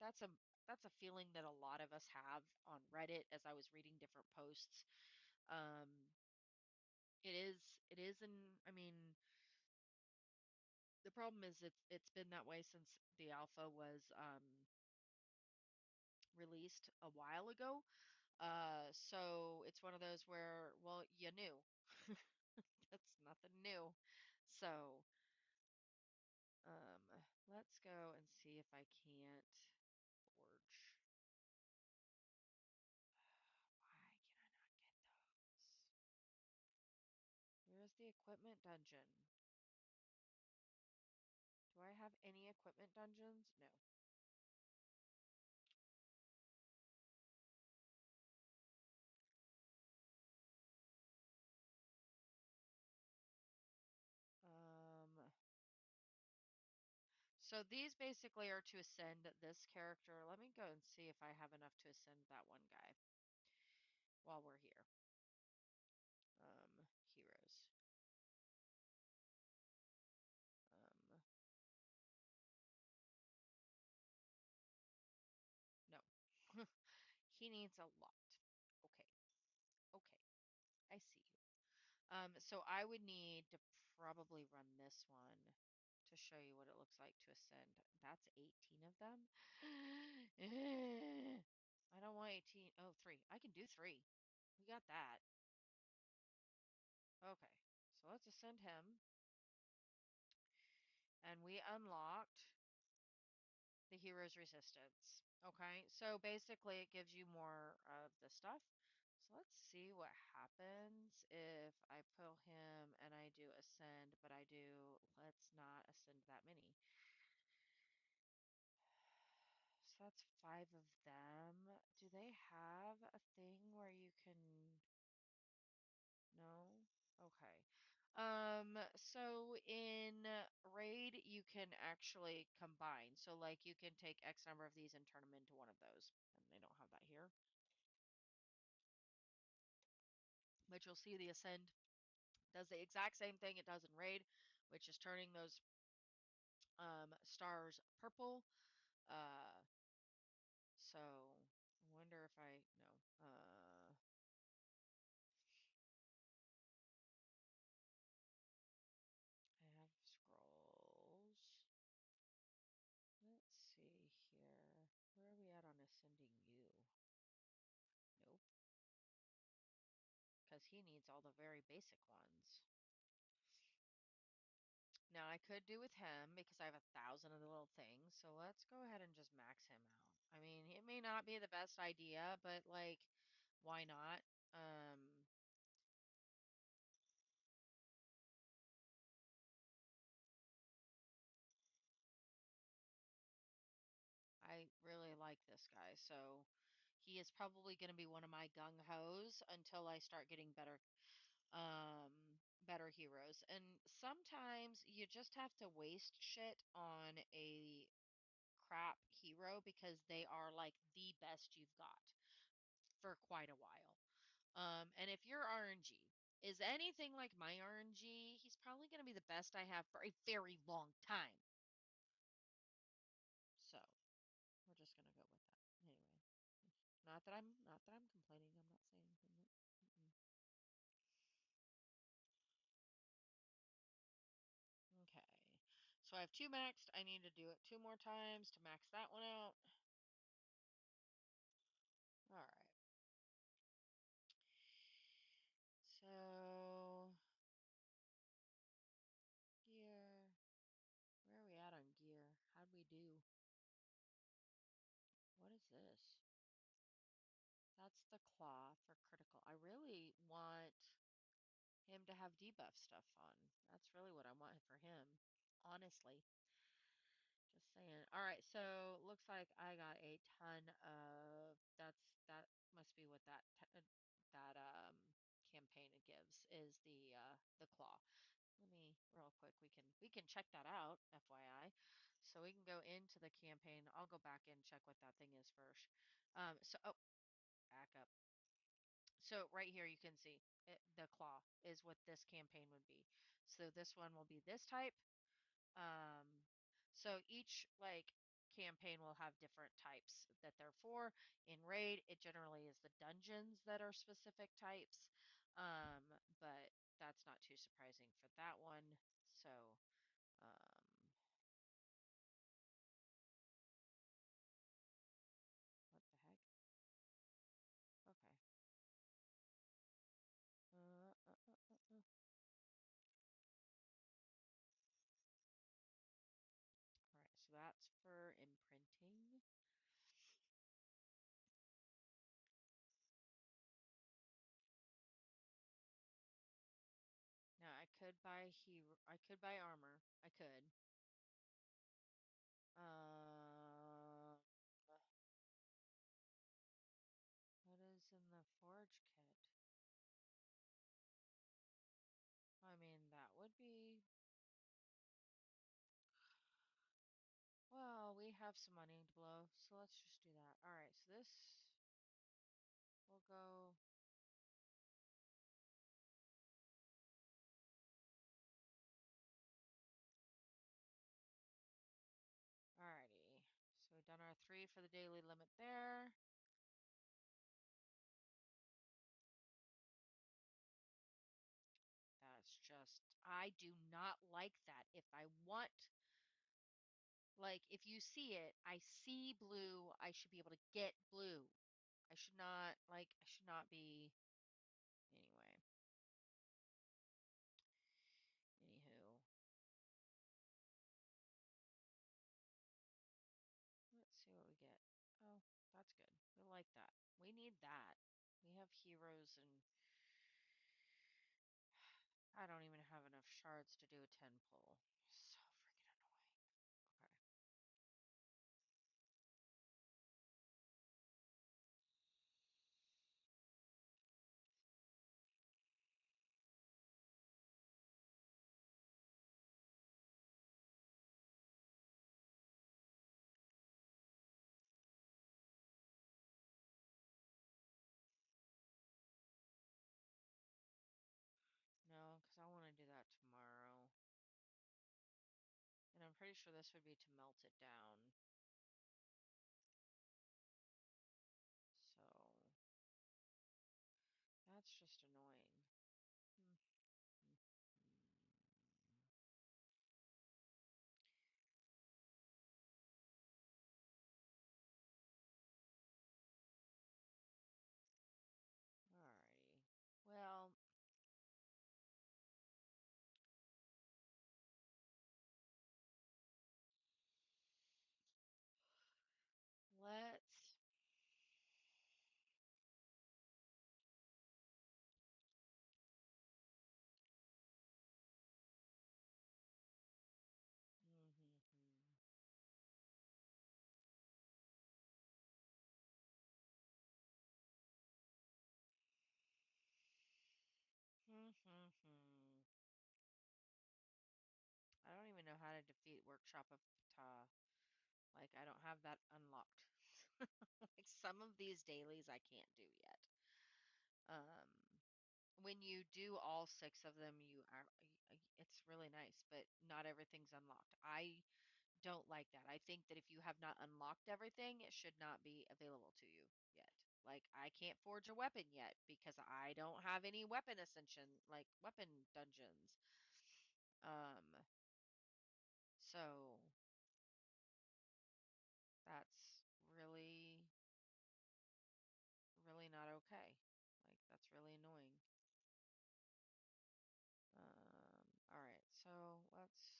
that's a that's a feeling that a lot of us have on Reddit as I was reading different posts. Um it is an I mean the problem is it's been that way since the alpha was released a while ago. So it's one of those where, well, you knew. That's nothing new. So, um, let's go and see if I can't forge. Why can I not get those? the equipment dungeon? Do I have any equipment dungeons? No. Um, so these basically are to ascend this character. Let me go and see if I have enough to ascend that one guy while we're here. Heroes. Um, no. He needs a lot. Okay. Okay. I see you. So I would need to probably run this one to show you what it looks like to ascend. That's 18 of them. I don't want 18. Oh, three. I can do three. We got that. Okay. So let's ascend him. And we unlocked the hero's resistance. Okay. So basically it gives you more of the stuff. So let's see what happens if I pull him and I do ascend, but let's not ascend that many. So that's five of them. Do they have a thing where you can, no? Okay. So in Raid, you can actually combine. So like you can take X number of these and turn them into one of those. And they don't have that here. But you'll see the Ascend does the exact same thing it does in Raid, which is turning those stars purple. Uh, so I wonder if I no. I have scrolls. Let's see here. Where are we at on ascending you? Nope, because he needs all the very basic ones. Now I could do with him because I have 1,000 of the little things. So let's go ahead and just max him out. I mean, it may not be the best idea, but like, why not? Um, I really like this guy. So he is probably going to be one of my gung hos until I start getting better heroes. And sometimes you just have to waste shit on a crap hero because they are like the best you've got for quite a while. And if your RNG is anything like my RNG, he's probably going to be the best I have for a very long time. So we're just going to go with that anyway. Not that I'm complaining. I'm not saying anything. Nope. Mm-mm. Okay. So I have two maxed. I need to do it two more times to max that one out. All right. So gear. Where are we at on gear? How'd we do? What is this? That's the claw for critical. I really want him to have debuff stuff on. That's really what I want for him. Honestly. Just saying. All right, so looks like I got a ton of that must be what that campaign it gives is the claw. Let me real quick we can check that out, FYI. So we can go into the campaign. I'll go back and check what that thing is first. So oh, back up. So right here you can see the claw is what this campaign would be. So this one will be this type. Um, so each like campaign will have different types that they're for. In Raid, it generally is the dungeons that are specific types. But that's not too surprising for that one. So, um, what the heck? Okay. Uh, uh, uh, uh. All right, so that's for imprinting. Now, I could buy hero. I could buy armor. I could. Uh, what is in the forge kit? I mean, that would be. Well, we have some money to blow, so let's just do that. All right, so this will go. Alrighty. So we've done our 3 for the daily limit there. That's just, I do not like that. If I want, like, if you see it, I see blue, I should be able to get blue. I should not, like, I should not be, anyway. Anywho, let's see what we get. Oh, that's good. We like that. We need that. We have heroes and I don't even have enough shards to do a 10 pull. So freaking annoying. Okay. No, because I want to do that tomorrow. And I'm pretty sure this would be to melt it down. So that's just annoying. Hmm, hmm, hmm. Alrighty. Well, let's. Mm-hmm. Mm-hmm. I don't even know how to defeat Workshop of Ptah. Like, I don't have that unlocked. Like, some of these dailies I can't do yet. Um, when you do all 6 of them, you are it's really nice, but not everything's unlocked. I don't like that. I think that if you have not unlocked everything, it should not be available to you yet. Like I can't forge a weapon yet because I don't have any weapon ascension, like weapon dungeons. Um, so that's really, really not okay. Like that's really annoying. All right, so let's,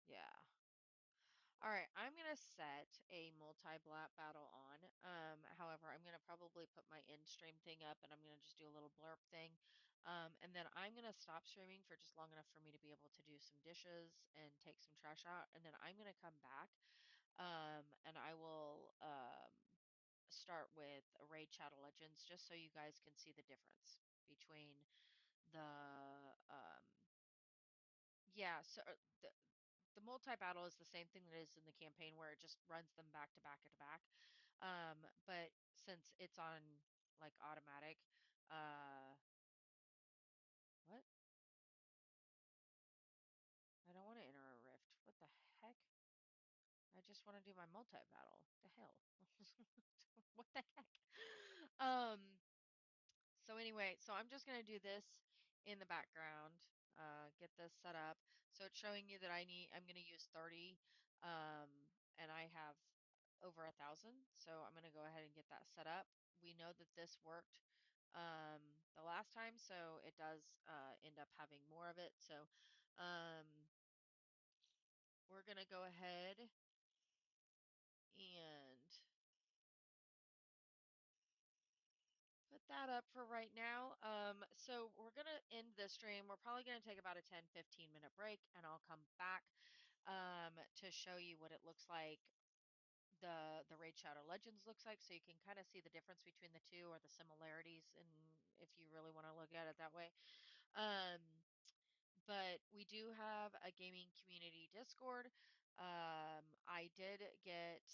yeah. All right, I'm gonna set a multi-blat battle on. However, I'm gonna probably put my end stream thing up and I'm gonna just do a little blurb thing. And then I'm gonna stop streaming for just long enough for me to be able to do some dishes and take some trash out. And then I'm gonna come back. And I will start with Raid Shadow Legends just so you guys can see the difference between the yeah, so the multi-battle is the same thing that is in the campaign where it just runs them back to back to back. But since it's on like automatic, uh, what? I don't want to enter a rift. What the heck? I just want to do my multi-battle. The hell? What the heck? Um, So anyway, so I'm just going to do this in the background, get this set up. So it's showing you that I'm going to use 30, and I have over 1,000. So I'm going to go ahead and get that set up. We know that this worked the last time, so it does end up having more of it. So um, we're going to go ahead and that up for right now. So we're gonna end this stream. We're probably gonna take about a 10-15 minute break, and I'll come back to show you what it looks like the Raid Shadow Legends looks like, so you can kind of see the difference between the two or the similarities, and if you really want to look at it that way. Um, but we do have a gaming community Discord. I did get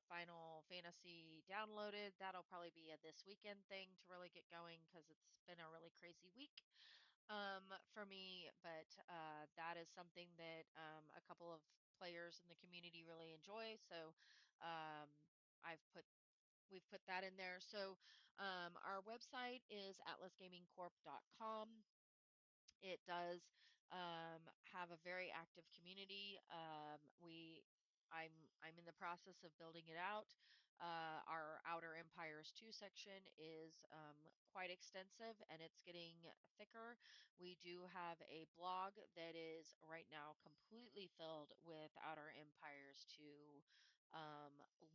Final Fantasy downloaded. That'll probably be a this weekend thing to really get going because it's been a really crazy week for me. But that is something that a couple of players in the community really enjoy. So um, I've put we've put that in there. So our website is atlasgamingcorp.com. It does have a very active community. I'm in the process of building it out. Our Outer Empires 2 section is quite extensive and it's getting thicker. We do have a blog that is right now completely filled with Outer Empires 2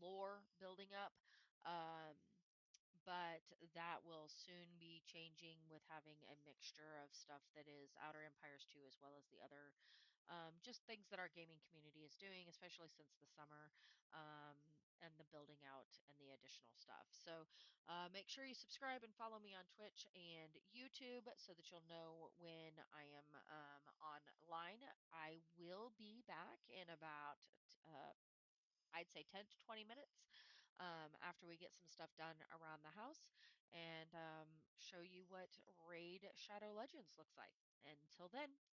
lore building up. Um, but that will soon be changing with having a mixture of stuff that is Outer Empires 2 as well as the other just things that our gaming community is doing, especially since the summer and the building out and the additional stuff. So make sure you subscribe and follow me on Twitch and YouTube so that you'll know when I am online. I will be back in about I'd say 10 to 20 minutes after we get some stuff done around the house and show you what Raid Shadow Legends looks like. Until then,